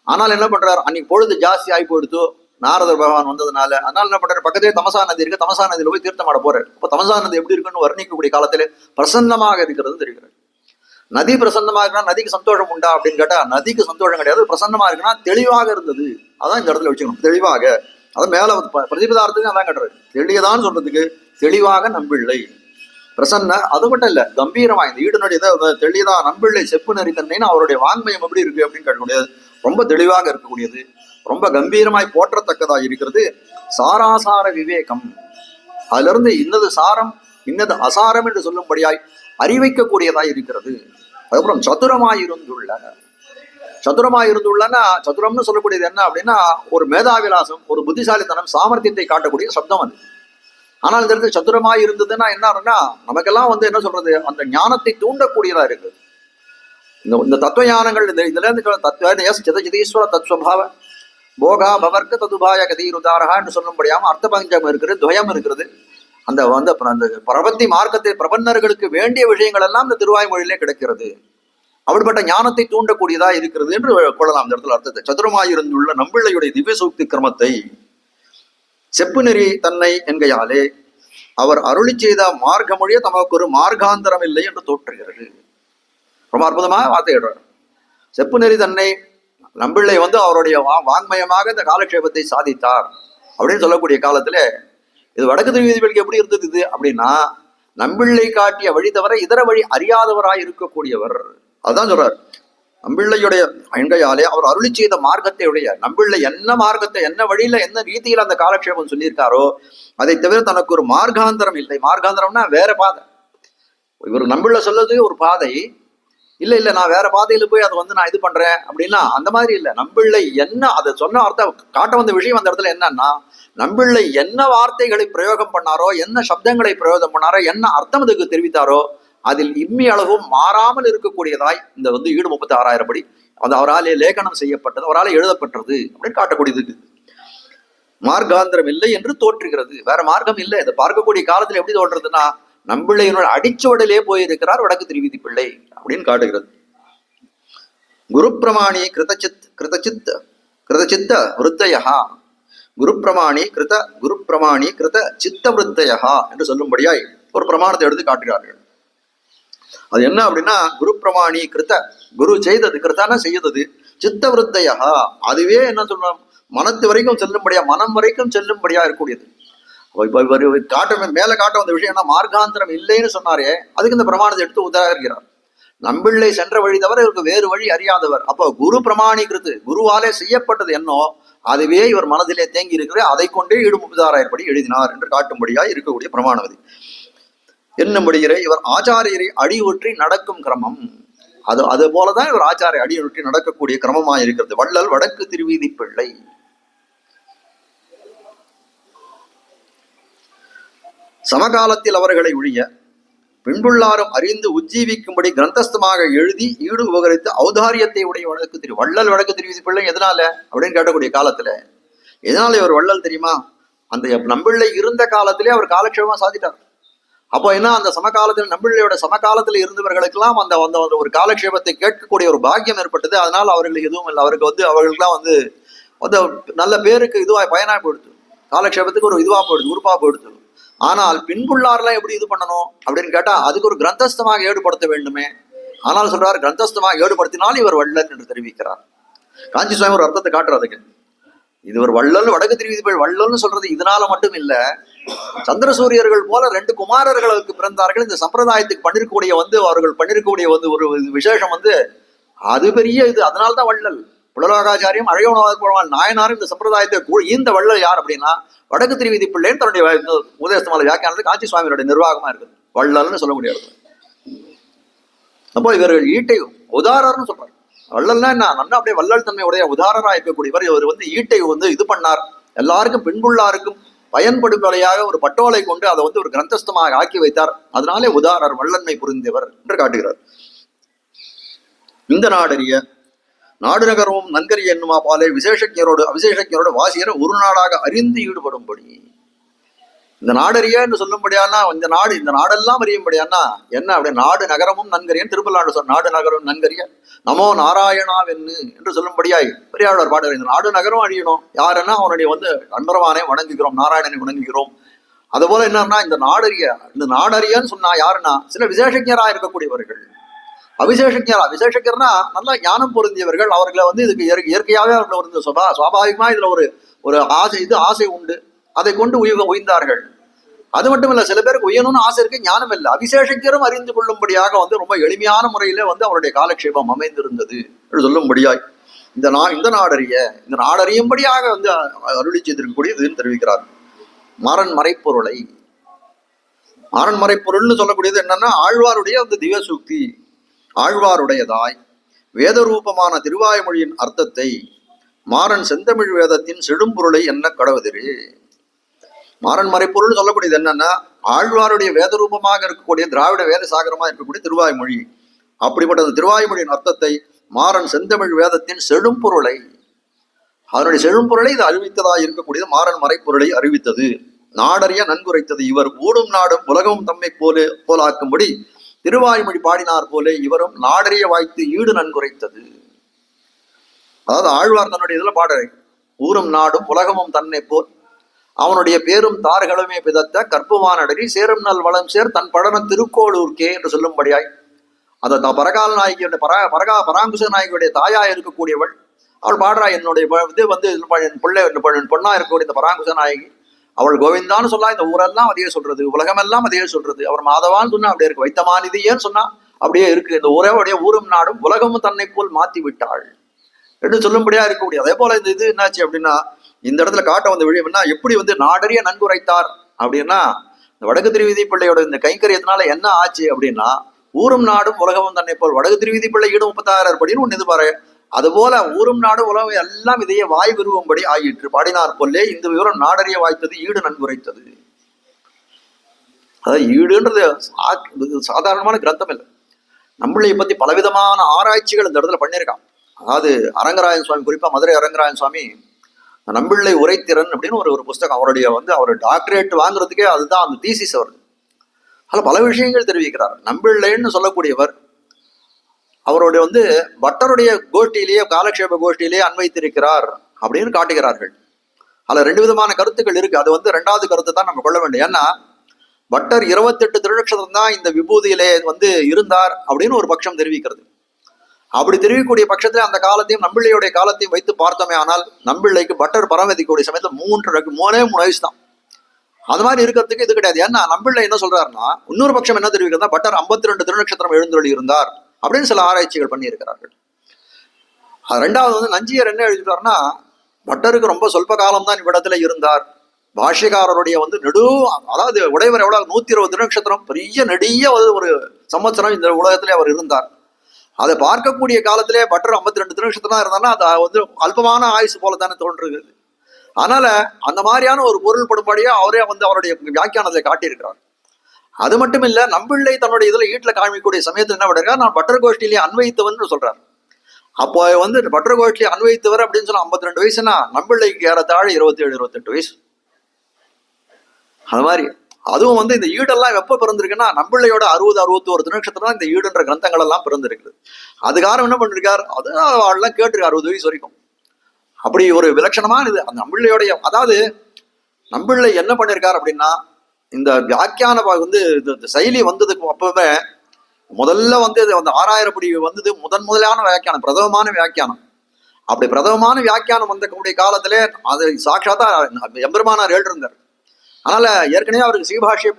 S1: ஆனால் என்ன பண்றாரு, அன்னைக்கு பொழுது ஜாஸ்தி ஆகி போயிடுத்து நாரதர் பகவான் வந்ததுனால. அதனால என்ன பண்றாரு, பக்கத்தே தமசா நதி இருக்கு, தமசா நதியில போய் தீர்த்தம் ஆட போறாரு. இப்போ தமசா நதி எப்படி இருக்குன்னு வர்ணிக்கக்கூடிய காலத்துல பிரசன்னமாக இருக்கிறது தெரிகிறது. நதி பிரசன்னமா இருக்குன்னா நதிக்கு சந்தோஷம் உண்டா அப்படின்னு கேட்டா நதிக்கு சந்தோஷம் கிடையாது. பிரசன்னமா இருக்குன்னா தெளிவாக இருந்தது, அதான் இந்த இடத்துல வச்சுக்கணும். தெளிவாக அது மேல பிரதிபதார்த்தத்துக்கு அதான் கட்டுறது. தெளியதான்னு சொல்றதுக்கு தெளிவாக நம்பிள்ளை பிரசன்ன, அது மட்டும் இல்ல கம்பீரமா இந்த ஈடுனுடைய தெளியதா நம்பிள்ளை செப்பு நெறி தன்னைன்னு அவருடைய வாங்மயம் எப்படி இருக்கு அப்படின்னு கேட்கக்கூடியது. ரொம்ப தெளிவாக இருக்கக்கூடியது, ரொம்ப கம்பீரமாய் போற்றத்தக்கதாக இருக்கிறது. சாராசார விவேகம், அதுல இருந்து இன்னது சாரம் இன்னது அசாரம் என்று சொல்லும்படியாய் அறிவிக்கக்கூடியதாய் இருக்கிறது. அதுக்கப்புறம் சதுரமாயிருந்துள்ளன்னா சதுரம்னு சொல்லக்கூடியது என்ன அப்படின்னா, ஒரு மேதாவிலாசம், ஒரு புத்திசாலித்தனம், சாமர்த்தியத்தை காட்டக்கூடிய சப்தம் அது. ஆனால் இந்த இடத்துல சதுரமாய் இருந்ததுன்னா என்ன ஆகுன்னா, நமக்கெல்லாம் என்ன சொல்றது, அந்த ஞானத்தை தூண்டக்கூடியதா இருக்குது. இந்த தத்துவ ஞானங்கள் இதுல இருந்து சிதீஸ்வர தத்வபாவ போகா பவர்க்க ததுபாய கதீருதாரா என்று சொல்லும்படியாம அர்த்த பஞ்சம் இருக்கிறது, துவயம் இருக்கிறது. அந்த அந்த பிரபத்தி மார்க்கத்தை பிரபன்னர்களுக்கு வேண்டிய விஷயங்கள் எல்லாம் இந்த திருவாய்மொழியிலே கிடைக்கிறது. அப்படிப்பட்ட ஞானத்தை தூண்டக்கூடியதா இருக்கிறது என்று கொள்ளலாம் இந்த இடத்துல அர்த்தத்தை. சதுரமாயிருந்துள்ள நம்பிள்ளையுடைய திவ்ய சூக்தி கிரமத்தை செப்பு நெறி தன்னை என்கையாலே அவர் அருளி செய்த மார்க்கமொழிய தமக்கு ஒரு மார்க்காந்தரம் இல்லை என்று தோற்றுகிறது. ரொம்ப அற்புதமாக வார்த்தையிடுறார். செப்பு நெறி தன்னை நம்பிள்ளை அவருடைய வாங்மயமாக இந்த காலக்ஷேபத்தை சாதித்தார் அப்படின்னு சொல்லக்கூடிய காலத்துல இது வடக்கு திருவீதிகளுக்கு எப்படி இருந்தது இது அப்படின்னா, நம்பிள்ளை காட்டிய வழி தவிர இதர வழி அறியாதவராய் இருக்கக்கூடியவர். அதுதான் சொல்றார். நம்பிள்ளையுடைய எண்கையாலே அவர் அருளி செய்த மார்க்கத்தை உடைய நம்பிள்ளை என்ன மார்க்கத்தை என்ன வழியில என்ன ரீதியில அந்த காலக்ஷேபம் சொல்லியிருக்காரோ அதை தவிர தனக்கு ஒரு மார்க்காந்தரம் இல்லை. மார்க்காந்தரம்னா வேற பாதை. இவர் நம்பிள்ளை சொல்றது ஒரு பாதை, இல்ல நான் வேற பாதையில போய் அதை நான் இது பண்றேன் அப்படின்னா அந்த மாதிரி இல்லை. நம்பிள்ளை என்ன அதை சொன்ன அர்த்தம் காட்ட வந்த விஷயம் அந்த இடத்துல என்னன்னா, நம்பிள்ளை என்ன வார்த்தைகளை பிரயோகம் பண்ணாரோ, என்ன சப்தங்களை பிரயோகம் பண்ணாரோ, என்ன அர்த்தம் அதுக்கு தெரிவித்தாரோ அதில் இம்மி அளவும் மாறாமல் இருக்கக்கூடியதாய் இந்த ஈடு 36,000 படி அது அவராலே லேகனம் செய்யப்பட்டது, அவரால் எழுதப்பட்டது அப்படின்னு காட்டக்கூடியது. மார்க்காந்திரம் இல்லை என்று தோற்றுகிறது. வேற மார்க்கம் இல்லை. இதை பார்க்கக்கூடிய காலத்துல எப்படி தோன்றதுன்னா, நம்பிள்ளையினோட அடிச்சுவடிலே போயிருக்கிறார் வடக்கு திருவிதி பிள்ளை அப்படின்னு காட்டுகிறது. குரு பிரமாணி கிருதச்சித் கிருதச்சித் கிருதச்சித்த விருத்தயா, குரு பிரமாணி கிருத சித்த விருத்தயா என்று சொல்லும்படியாய் ஒரு பிரமாணத்தை எடுத்து காட்டுகிறார்கள். அது என்ன அப்படின்னா, குரு பிரமாணி கிருத்த, குரு செய்தது, கிருத்தான செய்தது, சித்த விருத்தயா அதுவே என்ன சொல்லணும், மனத்து வரைக்கும் செல்லும்படியா, மனம் வரைக்கும் செல்லும்படியா இருக்கக்கூடியது. காட்ட மேல காட்ட வந்த விஷயம் என்ன, மார்க்காந்திரம் இல்லைன்னு சொன்னாரே, அதுக்கு இந்த பிரமாணத்தை எடுத்து உதாரிக்கிறார். நம்பிள்ளை சென்ற வழி தவிர இவருக்கு வேறு வழி அறியாதவர். அப்போ குரு பிரமாணிக்கிறது, குருவாலே செய்யப்பட்டது என்னோ அதுவே இவர் மனதிலே தேங்கி இருக்கிற, அதை கொண்டே ஈடுமுதாராயப்படி எழுதினார் என்று காட்டும்படியாய் இருக்கக்கூடிய பிரமாணம் அது. என்னும்படிகிற இவர் ஆச்சாரியரை அடியொற்றி நடக்கும் கிரமம், அது போலதான் இவர் ஆச்சாரிய அடியொற்றி நடக்கக்கூடிய கிரமமாக இருக்கிறது. வள்ளல் வடக்கு திருவீதி பிள்ளை. சமகாலத்தில் அவர்களை ஒழிய பின்புள்ளாரும் அறிந்து உஜ்ஜீவிக்கும்படி கிரந்தஸ்தமாக எழுதி ஈடு உபகரித்து ஔதாரியத்தை உடைய வடக்கு திரு வள்ளல் வடக்கு திருவிதி பிள்ளை. எதனால அப்படின்னு கேட்டக்கூடிய காலத்துல எதனால இவர் வள்ளல் தெரியுமா, அந்த நம்பிள்ளை இருந்த காலத்திலே அவர் காலக்ஷேபமா சாதிட்டார். அப்போ என்ன, அந்த சமகாலத்தில் நம்பிள்ளையோட சமகாலத்தில் இருந்தவர்களுக்கெல்லாம் அந்த ஒரு காலக்ஷேபத்தை கேட்கக்கூடிய ஒரு பாக்கியம் ஏற்பட்டது. அதனால அவர்களுக்கு எதுவும் இல்லை, அவருக்கு அவர்களுக்கெல்லாம் நல்ல பேருக்கு இதுவா பயனா போயிடுது, காலக்ஷேபத்துக்கு ஒரு இதுவா போயிடுது, உறுப்பா போயிடுது. ஆனால் பின்புள்ளாரெல்லாம் எப்படி இது பண்ணணும் அப்படின்னு கேட்டா, அதுக்கு ஒரு கிரந்தஸ்தமாக ஈடுபடுத்த வேண்டுமே. ஆனால் சொல்றாரு, கிரந்தஸ்தமாக ஈடுபடுத்தினால் இவர் வள்ளல் என்று தெரிவிக்கிறார். காஞ்சி சுவாமி ஒரு அர்த்தத்தை காட்டுறதுக்கு, இது ஒரு வள்ளல் வடக்கு திருவிதி வள்ளல்னு சொல்றது இதனால மட்டும் இல்ல, சந்திரசூரியர்கள் போல 2 குமாரர்களுக்கு பிறந்தார்கள். இந்த சம்பிரதாயத்துக்கு பண்ணிருக்கக்கூடிய அவர்கள் பண்ணிருக்கக்கூடிய ஒரு விசேஷம் அது பெரிய இது. அதனால்தான் வள்ளல். புலலோகாச்சாரியம் அழகவனவாத நாயனாரும் இந்த சம்பிரதாயத்தை இந்த வள்ளல் யார் அப்படின்னா வடக்கு திருவிதி பிள்ளைன்னு தன்னுடைய உதயஸ்தமால வியாக்கியானது காஞ்சி சுவாமியோட நிர்வாகமா இருக்குது, வள்ளல்னு சொல்ல முடியாது. அப்போ இவர்கள் ஈட்டை உதாரர்னு சொல்றாரு. வள்ளல்னா என்ன, நல்லா அப்படியே வள்ளல் தன்மையுடைய உதாரரா இருக்கக்கூடியவர். இவர் ஈட்டை இது பண்ணார், எல்லாருக்கும் பின்புள்ளாருக்கும் பயன்படும்படியாக ஒரு பட்டோலை கொண்டு அதை ஒரு கிரந்தஸ்தமாக ஆக்கி வைத்தார். அதனாலே உதாரர், வள்ளன்மை புரிந்தவர் என்று காட்டுகிறார். இந்த நாடறிய நாடு நகரமும் நன்கறி என்னுமா பாலே விசேஷஜரோடு அவிசேஷஜரோட வாசியரை ஒரு நாடாக அறிந்து ஈடுபடும்படி. இந்த நாடறியன்னு சொல்லும்படியானா, இந்த நாடெல்லாம் அறியும்படியானா என்ன அப்படி, நாடு நகரமும் நன்கரியன் திருப்பல்லாண்டு சொல், நாடு நகரம் நன்கரிய நமோ நாராயணாவென்னு என்று சொல்லும்படியாய் பெரியாளர் பாடுகிறார். இந்த நாடு நகரம் அழியணும், யாருன்னா அவனுடைய அன்பரவானே வணங்குகிறோம், நாராயணனை வணங்குகிறோம். அதுபோல என்னன்னா, இந்த நாடறியன்னு சொன்னா யாருன்னா சில விசேஷஜரா இருக்கக்கூடியவர்கள். விசேஷக்கர்னா நல்லா ஞானம் பொருந்தியவர்கள். அவர்களை இதுக்கு இயற்கையாகவே அவர்கள் சுவாபாவிகமா இதுல ஒரு ஆசை உண்டு, அதை கொண்டு உய்ந்தார்கள். அது மட்டும் இல்ல, சில பேருக்கு உயணும்னு ஆசை இருக்கு, ஞானம் இல்லை. அவிசேஷக்கரும் அறிந்து கொள்ளும்படியாக ரொம்ப எளிமையான முறையில அவருடைய காலக்ஷேபம் அமைந்திருந்தது என்று சொல்லும்படியாய் இந்த நாடறியும்படியாக அருளி செய்திருக்கக்கூடியது தெரிவிக்கிறார். மாறன் மறைப்பொருள்னு சொல்லக்கூடியது என்னன்னா, ஆழ்வாருடைய திவ்ய சூக்தி, ஆழ்வாருடையதாய் வேதரூபமான திருவாய்மொழியின் அர்த்தத்தை மாறன் செந்தமிழ் வேதத்தின் செழும்பொருளை என்ன கடவுதிரு. மாறன் மறைப்பொருள் சொல்லக்கூடியது என்னன்னா, ஆழ்வாருடைய வேதரூபமாக இருக்கக்கூடிய திராவிட வேத சாகரமாக இருக்கக்கூடிய திருவாய்மொழி, அப்படிப்பட்ட அந்த திருவாய்மொழியின் அர்த்தத்தை மாறன் செந்தமிழ் வேதத்தின் செழும்பொருளை, அதனுடைய செழும்பொருளை இது அறிவித்ததாக இருக்கக்கூடியது மாறன் மறைப்பொருளை அறிவித்தது. நாடறிய நன்குரைத்தது இவர் ஊடும் நாடும் உலகமும் தம்மை போலாக்கும்படி திருவாய்மொழி பாடினார் போல இவரும் நாடறிய வாய்த்து ஈடு நன்குரைத்தது. அதாவது ஆழ்வார் தன்னுடைய இதுல பாடுற, ஊரும் நாடும் உலகமும் தன்னை போல் அவனுடைய பேரும் தார்களுமே பிதத்த கற்புமானடரி சேரும் நல் வளம் சேர் தன் படன திருக்கோளூர்க்கே என்று சொல்லும்படியாய் அந்த பரகால நாயகியுடைய பராங்குச நாயகியுடைய தாயா இருக்கக்கூடியவள் அவள் பாடுறா, என்னுடைய என் பொண்ணா இருக்கக்கூடிய இந்த பராங்குச நாயகி, அவள் கோவிந்தான்னு சொல்லா, இந்த ஊரெல்லாம் அதையே சொல்றது, உலகமெல்லாம் அதையே சொல்றது. அவர் மாதவான்னு சொன்னா அப்படியே இருக்கு, வைத்தமானிதியேன்னு சொன்னா அப்படியே இருக்கு. இந்த ஊரே ஊரும் நாடும் உலகமும் தன்னை போல் மாத்தி விட்டாள் என்று சொல்லும்படியா இருக்கக்கூடிய. அதே போல இது என்னாச்சு அப்படின்னா, இந்த இடத்துல காட்ட வந்த விழியம்னா எப்படி நாடறிய நன்குரைத்தார் அப்படின்னா, இந்த வடக்கு திருவிதி பிள்ளையோட இந்த கைங்கரியத்தினால என்ன ஆச்சு அப்படின்னா, ஊரும் நாடும் உலகமும் தன்னை போல் வடக்கு திருவிதி பிள்ளை ஈடு 36 படின்னு ஒண்ணு இது பாரு. அதுபோல ஊரும் நாடு உலகம் எல்லாம் இதையே வாய் விரும்பும்படி ஆயிற்று பாடினார் போலே இந்த விவரம் நாடறிய வாய்த்தது ஈடு நன்குரைத்தது. அதாவது ஈடுன்றது சாதாரணமான கிரந்தம் இல்லை. நம்மளை பத்தி பலவிதமான ஆராய்ச்சிகள் இந்த இடத்துல பண்ணியிருக்கான். அதாவது அரங்கராயன் சுவாமி, குறிப்பா மதுரை அரங்கராயன் சுவாமி நம்பிள்ளை உரைத்திறன் அப்படின்னு ஒரு புஸ்தகம், அவருடைய அவர் டாக்டரேட் வாங்குறதுக்கே அதுதான் அந்த தீசிஸ் அவருக்கு. அதில் பல விஷயங்கள் தெரிவிக்கிறார். நம்பிள்ளைன்னு சொல்லக்கூடியவர் அவருடைய பட்டருடைய கோஷ்டியிலேயே காலக்ஷேப கோஷ்டியிலேயே அன்வைத்திருக்கிறார் அப்படின்னு காட்டுகிறார்கள். அதுல 2 விதமான கருத்துக்கள் இருக்கு. அது ரெண்டாவது கருத்தை தான் நம்ம கொள்ள வேண்டும். ஏன்னா பட்டர் 28 திருநக்ஷத்திரம் தான் இந்த விபூதியிலே இருந்தார் அப்படின்னு ஒரு பட்சம் தெரிவிக்கிறது. அப்படி தெரிவிக்கக்கூடிய பட்சத்துல அந்த காலத்தையும் நம்பிள்ளையுடைய காலத்தையும் வைத்து பார்த்தோமே ஆனால் நம்பிள்ளைக்கு பட்டர் பரமதிக்கக்கூடிய சமயத்துல 3 வயசு தான். அது மாதிரி இருக்கிறதுக்கு இது கிடையாது. ஏன்னா நம்பிள்ளை என்ன சொல்றாருன்னா, இன்னொரு பட்சம் என்ன தெரிவிக்கிறதா, பட்டர் 52 திருநக்ஷத்திரம் எழுந்தருளி இருந்தார் அப்படின்னு சில ஆராய்ச்சிகள் பண்ணி இருக்கிறார்கள். ரெண்டாவது நஞ்சியர் என்ன எழுதிட்டாருன்னா, பட்டருக்கு ரொம்ப சொல்ப காலம் தான் இவ்விடத்துல இருந்தார். பாஷ்யக்காரருடைய அதாவது உடையவர் எவ்வளவு 120 திருநக்ஷத்திரம் பெரிய நெடிய ஒரு சம்பத்சரம் இந்த உலகத்திலே அவர் இருந்தார். அதை பார்க்கக்கூடிய காலத்திலே பட்டர் 52 திருநக்ஷத்திரம் இருந்தாருன்னா அது அல்பமான ஆயுசு போல தானே தோன்றுகிறது. அதனால அந்த மாதிரியான ஒரு பொருள் படும்படியா அவரே அவருடைய வியாக்கியானத்தை காட்டியிருக்கிறார். அது மட்டும் இல்ல, நம்பிள்ளை தன்னுடைய இதுல ஈட்டில் காமிக்கக்கூடிய சமயத்தில் என்ன பண்ணுறாரு, நான் பட்டர் கோஷ்டியிலேயே அன்வைத்தவன் சொல்றாரு. அப்போ பட்டர் கோஷ்டியை அன்வைத்தவர் அப்படின்னு சொன்னா 52 வயசுனா நம்பிள்ளைக்கு ஏறத்தாழ 27-28 வயசு. அது மாதிரி அதுவும் இந்த ஈடெல்லாம் எப்ப பிறந்திருக்குன்னா நம்பிள்ளையோட 60-61 திருநக்ஷத்திரம் தான் இந்த ஈடுன்ற கிரந்தங்கள் எல்லாம் பிறந்திருக்குது. அது காரணம் என்ன பண்ணிருக்காரு, அது அவள்லாம் கேட்டிருக்காரு 60 வயசு வரைக்கும். அப்படி ஒரு விலட்சணமான இது அந்த நம்பிள்ளையோடைய. அதாவது நம்பிள்ளை என்ன பண்ணிருக்காரு அப்படின்னா, இந்த வியாக்கியான செயலி வந்ததுக்கு அப்பவே முதல்ல அந்த 6000 படி முதலான வியாக்கியானம், பிரதமமான வியாக்கியானம். அப்படி பிரதமமான வியாக்கியானம் வந்தக்கூடிய காலத்திலே அது சாட்சாத்தா எம்பெருமானார் எழுதிருந்தார். அதனால ஏற்கனவே அவருக்கு சீபாஷ்ய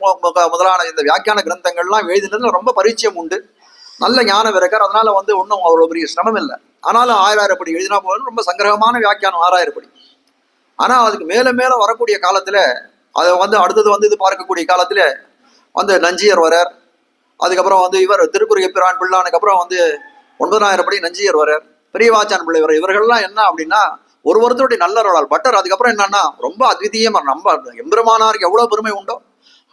S1: முதலான இந்த வியாக்கியான கிரந்தங்கள்லாம் எழுதினதுல ரொம்ப பரிச்சயம் உண்டு, நல்ல ஞானம் இருக்கார். அதனால ஒன்றும் அவ்வளோ பெரிய சிரமம் இல்லை. ஆனாலும் 1000 படி எழுதினா போது ரொம்ப சங்கிரகமான வியாக்கியானம் 6000 படி. ஆனா அதுக்கு மேல மேல வரக்கூடிய காலத்துல அதை அடுத்தது இது பார்க்கக்கூடிய காலத்துல நஞ்சியர் வரார். அதுக்கப்புறம் இவர் திருக்குறள் எப்பிரான் பிள்ளானுக்கு அப்புறம் 9000 படி நஞ்சியர் வரார், பெரியவாச்சான் பிள்ளை வர. இவர்கள்லாம் என்ன அப்படின்னா ஒருத்தருடைய நல்லவர்களால். பட்டர் அதுக்கப்புறம் என்னன்னா ரொம்ப அத்விதீயமா நம்ம எம்பெருமானாருக்கு எவ்வளவு பெருமை உண்டோ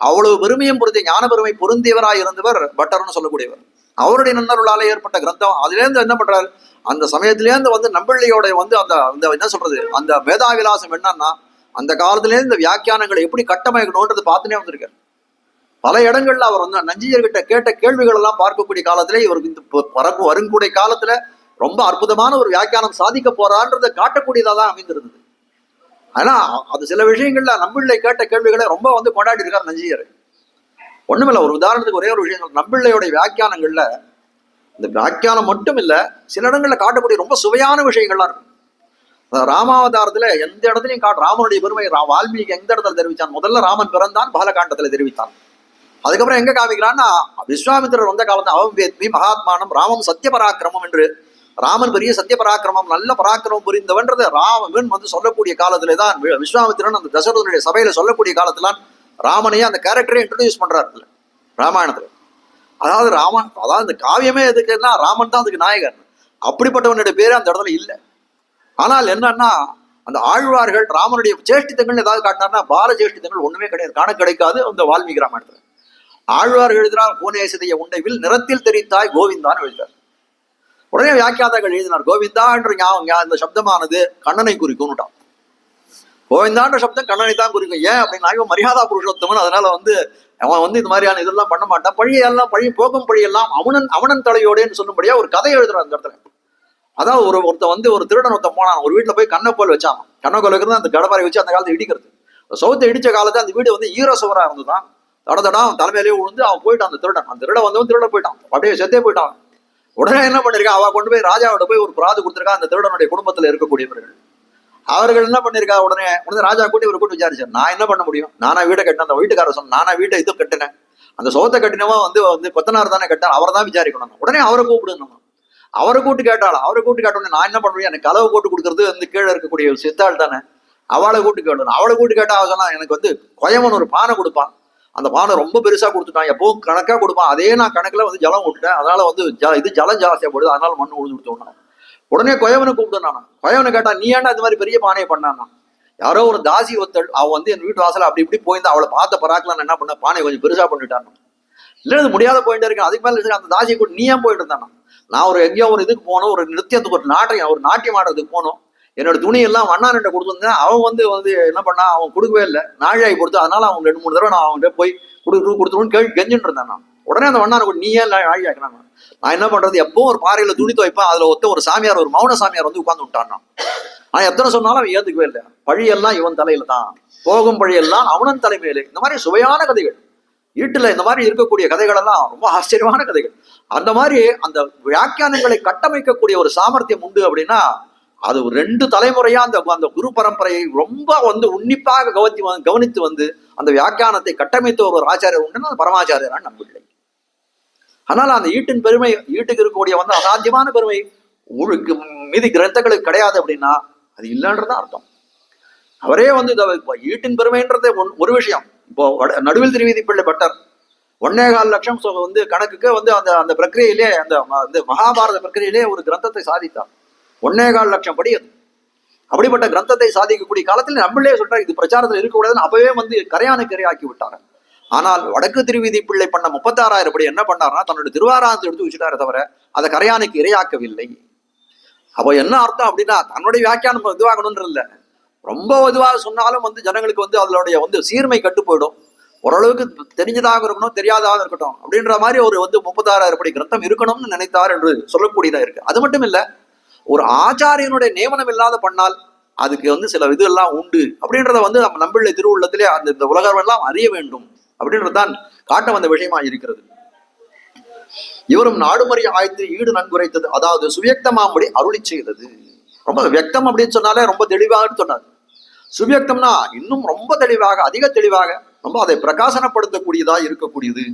S1: அவ்வளவு பெருமையும் பொருந்திய ஞான பெருமை பொருந்தியவராய் இருந்தவர் பட்டர்னு சொல்லக்கூடியவர். அவருடைய நன்னருளால ஏற்பட்ட கிரந்தம். அதுல இருந்து என்ன பண்றாரு, அந்த சமயத்திலேருந்து நம்பிள்ளையோட அந்த என்ன சொல்றது, அந்த மேதாவிலாசம் என்னன்னா அந்த காலத்திலேருந்து இந்த வியாக்கியானங்களை எப்படி கட்டமைக்கணும்ன்றது பார்த்துனே வந்திருக்காரு. பல இடங்கள்ல அவர் நஞ்சியர்கிட்ட கேட்ட கேள்விகள் எல்லாம் பார்க்கக்கூடிய காலத்திலே இவருக்கு வருங்கூடிய காலத்துல ரொம்ப அற்புதமான ஒரு வியாக்கியானம் சாதிக்க போறான்றதை காட்டக்கூடியதா தான் அமைந்திருந்தது. ஆனா அது சில விஷயங்கள்ல நம்பிள்ளை கேட்ட கேள்விகளை ரொம்ப கொண்டாடி இருக்காரு நஞ்சியர். ஒண்ணுமில்ல, ஒரு உதாரணத்துக்கு ஒரே ஒரு விஷயம், நம்பிள்ளையோடைய வியாக்கியானங்கள்ல இந்த வியாக்கியானம் மட்டும் இல்ல, சில இடங்கள்ல காட்டக்கூடிய ரொம்ப சுவையான விஷயங்கள்லாம் இருக்கும். ராமாவதாரத்துல எந்த இடத்துலையும் ராமனுடைய பெருமை வால்மீகி எந்த இடத்துல தெரிவித்தான், முதல்ல ராமன் பிறந்தான் பாலகாண்டத்துல தெரிவித்தான். அதுக்கப்புறம் எங்க காமிக்கிறான்னா விஸ்வாமித்திரர் வந்த காலத்துல அவம் வேத்மி மகாத்மானம் ராமம் சத்திய பராக்கிரமம் என்று, ராமன் பெரிய சத்திய பராக்கிரமம் நல்ல பராக்கிரமம் புரிந்தவன்றது ராமன் சொல்லக்கூடிய காலத்துல தான் விஸ்வாமித்திரன் அந்த தசரதனுடைய சபையில சொல்லக்கூடிய காலத்துல ராமனையே அந்த கேரக்டரை இன்ட்ரோடியூஸ் பண்றாரு ராமாயணத்துல. அதாவது அதாவது இந்த காவியமே எதுக்குன்னா ராமன் தான் அதுக்கு நாயகர். அப்படிப்பட்டவனுடைய பேரு அந்த இடத்துல இல்லை. ஆனால் என்னன்னா அந்த ஆழ்வார்கள் ராமனுடைய சேஷ்டித்தங்கள் ஏதாவது காட்டினார்னா பால சேஷ்டித்தங்கள் ஒண்ணுமே கிடையாது, காண கிடைக்காது அந்த வால்மீகி ராமாயணத்துல. ஆழ்வார்கள் எழுதினார் கோனேசதைய உண்டைவில் நிறத்தில் தெரித்தாய் கோவிந்தான்னு எழுதினார். உடனே வியாக்கியாதாக்கள் எழுதினார் கோவிந்தா என்ற இந்த சப்தமானது கண்ணனை குறிக்கும்னுட்டான். கோவிந்தான்ற சப்தம் கண்ணனை தான் குறிக்கும். ஏன் அப்படின்னா இவன் மரியாதா புருஷோத்தமன், அதனால அவன் இது மாதிரியான இதெல்லாம் பண்ண மாட்டான், பழி போக்கும் பழியெல்லாம் அவனன் தலையோடேன்னு சொல்லும்படியா ஒரு கதை எழுதுறான் அந்த இடத்துல. அதாவது ஒருத்தன் ஒரு திருடன் போனான், ஒரு வீட்டுல போய் கண்ணக்கோல் வச்சான். கண்ணக்கோல் வைக்கிறது அந்த கடப்பாறை வச்சு அந்த காலத்தை இடிக்கிறது. சவுத்தை இடிச்ச காலத்தை அந்த வீடு ஈர சுவரா இருந்துதான். தடதடா அவன் தலைமையிலேயே விழுந்து அவன் போயிட்டான். அந்த திருடன் திருட போயிட்டான், அப்படியே செத்தே போயிட்டான். உடனே என்ன பண்ணிருக்கான், அவ கொண்டு போய் ராஜாவோட போய் ஒரு பிராது கொடுத்துருக்கான். அந்த திருடனுடைய குடும்பத்துல இருக்கக்கூடியவர்கள் அவர்கள் என்ன பண்ணிருக்கா, உடனே ராஜா கூட்டி ஒரு கூட்டி விசாரிச்சார். நான் என்ன பண்ண முடியும், நானா வீட்டை கட்டினேன். அந்த வீட்டுக்காரர் சொன்ன நானா வீட்டை இது கட்டினேன், அந்த சோத்தை கட்டினவா கொத்தனார் தானே கட்டார், அவரை தான் விசாரிக்கணும். உடனே அவரை கூப்பிடுங்க. அவரை கூட்டு கேட்டோன்னே நான் என்ன பண்ண முடியும், எனக்கு கலவை போட்டு கொடுக்கறது கீழே இருக்கக்கூடிய ஒரு சித்தாள் தானே, அவளை கூட்டு கேட்டணும். அவளை கூட்டு கேட்டா அவ சொன்னா எனக்கு கொயவன் ஒரு பானை கொடுப்பான், அந்த பானை ரொம்ப பெருசா கொடுத்துட்டான், எப்பவும் கணக்கா கொடுப்பான், அதே நான் கணக்குல ஜலம் விட்டுட்டேன், அதனால இது ஜலம் ஜாஸ்தியா போடுது, அதனால மண்ணு உழுது விட்டோம்னா. உடனே கொயவனை கூப்பிட்டு கொயவனை கேட்டா நீ ஏன்டா இது மாதிரி பெரிய பானையை பண்ணானா, யாரோ ஒரு தாசி ஒத்தள் அவ என் வீட்டு வாசல அப்படி இப்படி போயிருந்தா, அவளை பார்த்த பராக்கலாம் என்ன பண்ண பானையை கொஞ்சம் பெருசா பண்ணிட்டான். இல்ல இது முடியாத போயிட்டே இருக்கேன், அதுக்கு மேல அந்த தாசியை கூட நீ ஏன் போயிட்டு இருந்தானா, நான் எங்கேயோ ஒரு இதுக்கு போனோம், ஒரு நிறுத்தியத்துக்கு ஒரு நாட்டியம் ஆடுறதுக்கு போனோம். என்னோட துணி எல்லாம் அண்ணாண்ட கொடுத்துருந்தேன். அவன் வந்து என்ன பண்ணா, அவன் கொடுக்கவே இல்லை, நாழியாகி கொடுத்து. அதனால அவங்க 2-3 தடவை நான் அவன்கிட்ட போய் கொடுத்துருன்னு கெஞ்சிட்டு இருந்தேன் நான். உடனே அந்த வண்ணான நீ ஏன் நாழியாக்கினாங்க. நான் என்ன பண்றது, எப்பவும் ஒரு பாறையில துணி துவைப்பேன், அதுல ஒரு சாமியார், ஒரு மௌன சாமியார் வந்து உட்கார்ந்து விட்டான். நான் எத்தனை சொன்னாலும் அவன் ஏத்துக்கவே இல்லை. பழியெல்லாம் இவன் தலையில தான், போகும் பழியெல்லாம் அவனன் தலைமையிலே. இந்த மாதிரி சுவையான கதைகள் வீட்டுல இந்த மாதிரி இருக்கக்கூடிய கதைகள் எல்லாம் ரொம்ப ஆச்சரியமான கதைகள். அந்த மாதிரி அந்த வியாக்கியானங்களை கட்டமைக்கக்கூடிய ஒரு சாமர்த்தியம் உண்டு அப்படின்னா, அது 2 தலைமுறையா அந்த குரு பரம்பரையை ரொம்ப உன்னிப்பாக கவனித்து அந்த வியாக்கியானத்தை கட்டமைத்த ஒரு ஆச்சாரியர் உண்டுன்னா அது பரமாச்சாரியரான் நம்பிள்ளை. அதனால அந்த ஈட்டின் பெருமை, ஈட்டுக்கு இருக்கக்கூடிய அசாத்தியமான பெருமை மீதி கிரந்தங்களுக்கு கிடையாது அப்படின்னா அது இல்லைன்றதான் அர்த்தம். அவரே ஈட்டின் பெருமைன்றதே ஒரு விஷயம். இப்போ நடுவில் திருவீதி பிள்ளை பட்டர் 1.25 லட்சம் கணக்குக்கு அந்த பிரக்கிரியிலே, அந்த மகாபாரத பிரக்கிரியிலே ஒரு கிரந்தத்தை சாதித்தார். 1.25 லட்சம் படி அது. அப்படிப்பட்ட கிரந்தத்தை சாதிக்கக்கூடிய காலத்தில் நம்மளே சொல்றாரு இது பிரச்சாரத்தில் இருக்கக்கூடாதுன்னு அப்பவே கரையானுக்கு இரையாக்கி விட்டாரு. ஆனால் வடக்கு திருவீதி பிள்ளை பண்ண 36,000 படி என்ன பண்ணாருன்னா, தன்னோட திருவாராயணத்தை எடுத்து வச்சுட்டாரு தவிர அதை கரையானுக்கு இரையாக்கவில்லை. அப்போ என்ன அர்த்தம் அப்படின்னா, தன்னுடைய வியாக்கியானம் இதுவாகணும்ன்ற இல்லை, ரொம்ப இதுவாக சொன்னாலும் ஜனங்களுக்கு அதனுடைய சீர்மை கட்டு போயிடும். ஓரளவுக்கு தெரிஞ்சதாக இருக்கணும், தெரியாதாக இருக்கட்டும் அப்படின்ற மாதிரி ஒரு 36,000 படி கிரந்தம் இருக்கணும்னு நினைத்தார் என்று சொல்லக்கூடியதா இருக்கு. அது மட்டும் இல்ல, ஒரு ஆச்சாரியனுடைய நியமனம் இல்லாத பண்ணால் அதுக்கு சில இது எல்லாம் உண்டு அப்படின்றத நம்ம நம்பிள்ளை திருவுள்ளத்திலே இந்த உலகம் எல்லாம் அறிய வேண்டும் அப்படின்றதான் காட்ட வந்த விஷயமா இருக்கிறது. இவரும் நாடுமறி ஆய்த்து ஈடு நன்குரைத்தது, அதாவது சுவியக்தமாம்படி அருளி செய்தது. ரொம்ப வியக்தம் அப்படின்னு சொன்னாலே ரொம்ப தெளிவாக சொன்னார். சுவியக்தம்னா இன்னும் ரொம்ப தெளிவாக, அதிக தெளிவாக, ரொம்ப அதை பிரகாசனப்படுத்தக்கூடியதா இருக்கக்கூடியது.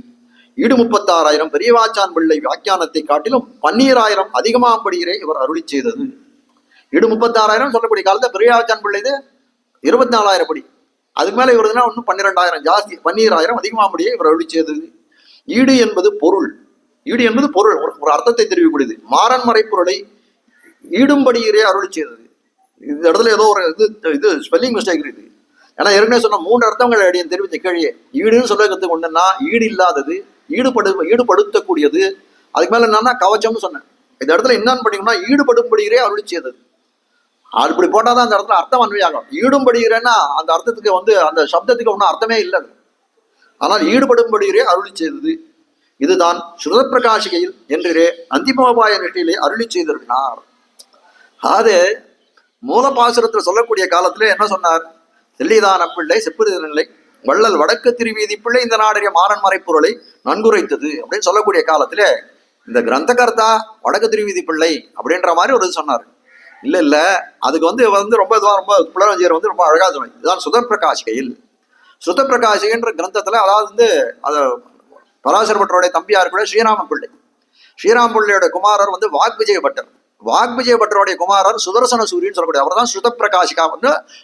S1: ஈடு 36,000 பெரியவாச்சான் பிள்ளை வியாக்கியானத்தை காட்டிலும் 12,000 அதிகமாம்படியே இவர் அருளி செய்தது. ஈடு 36,000 சொல்லக்கூடிய காலத்தை பெரியவாச்சான் பிள்ளைது 24,000 படி, அதுக்கு மேல இவருதுன்னா இன்னும் 12,000 ஜாஸ்தி, 12,000 அதிகமாம்படியே இவர் அருளி செய்தது. ஈடு என்பது பொருள், ஈடு என்பது பொருள், ஒரு அர்த்தத்தை தெரிவிக்கக்கூடியது. மாறன் மறைப்பொருளை ஈடும்படியே அருளி செய்தது. இந்த இடத்துல ஏதோ ஒரு இது ஸ்பெல்லிங் மிஸ்டேக் இருக்கு. ஏன்னா ஏற்கனவே சொன்ன 3 அர்த்தங்கள் அடியன் தெரிவித்த கேள்வியே. ஈடுன்னு சொல்ல ஒண்ணுன்னா ஈடு இல்லாதது, ஈடுபடுத்தக்கூடியது. அதுக்கு மேல என்னன்னா கவச்சம்னு சொன்னேன். இந்த இடத்துல என்னன்னு பண்ணிக்கணும்னா ஈடுபடும்படியே அருளி செய்தது. அப்படி போட்டாதான் அந்த இடத்துல அர்த்தம் அன்வையாகும். ஈடும்படுகிறேன்னா அந்த அர்த்தத்துக்கு அந்த சப்தத்துக்கு ஒன்றும் அர்த்தமே இல்லை. ஆனால் ஈடுபடும்படியே அருளி செய்தது. இதுதான் ஸ்ருத பிரகாசிகையில் என்றே அந்திமோபாய நிஷ்டையிலே அருளி செய்திருக்கிறார். அது மூலபாசுரத்துல சொல்லக்கூடிய காலத்துல என்ன சொன்னார்? தெல்லிதான பிள்ளை செப்புநிலை வள்ளல் வடக்கு திருவீதி பிள்ளை இந்த நாடைய மாறன் மறைப்பொருளை நன்குரைத்தது அப்படின்னு சொல்லக்கூடிய காலத்துல இந்த கிரந்தகர்த்தா வடக்கு திருவீதி பிள்ளை அப்படின்ற மாதிரி ஒரு இது சொன்னார். இல்ல அதுக்கு ரொம்ப புலரஞ்சியர் ரொம்ப அழகா சொன்னார். இதுதான் சுத பிரகாசிகையில். சுத பிரகாசிகன்ற கிரந்தத்துல அதாவது அது பராசர பட்டருடைய தம்பியார் கூட ஸ்ரீராம பிள்ளை. ஸ்ரீராம பிள்ளையோட குமாரர் வாக்விஜய பட்டர். வாக்விஜய பட்டருடைய குமாரர் சுதர்சன சூரியன்னு சொல்லக்கூடிய அவர் தான் சுத பிரகாஷிகா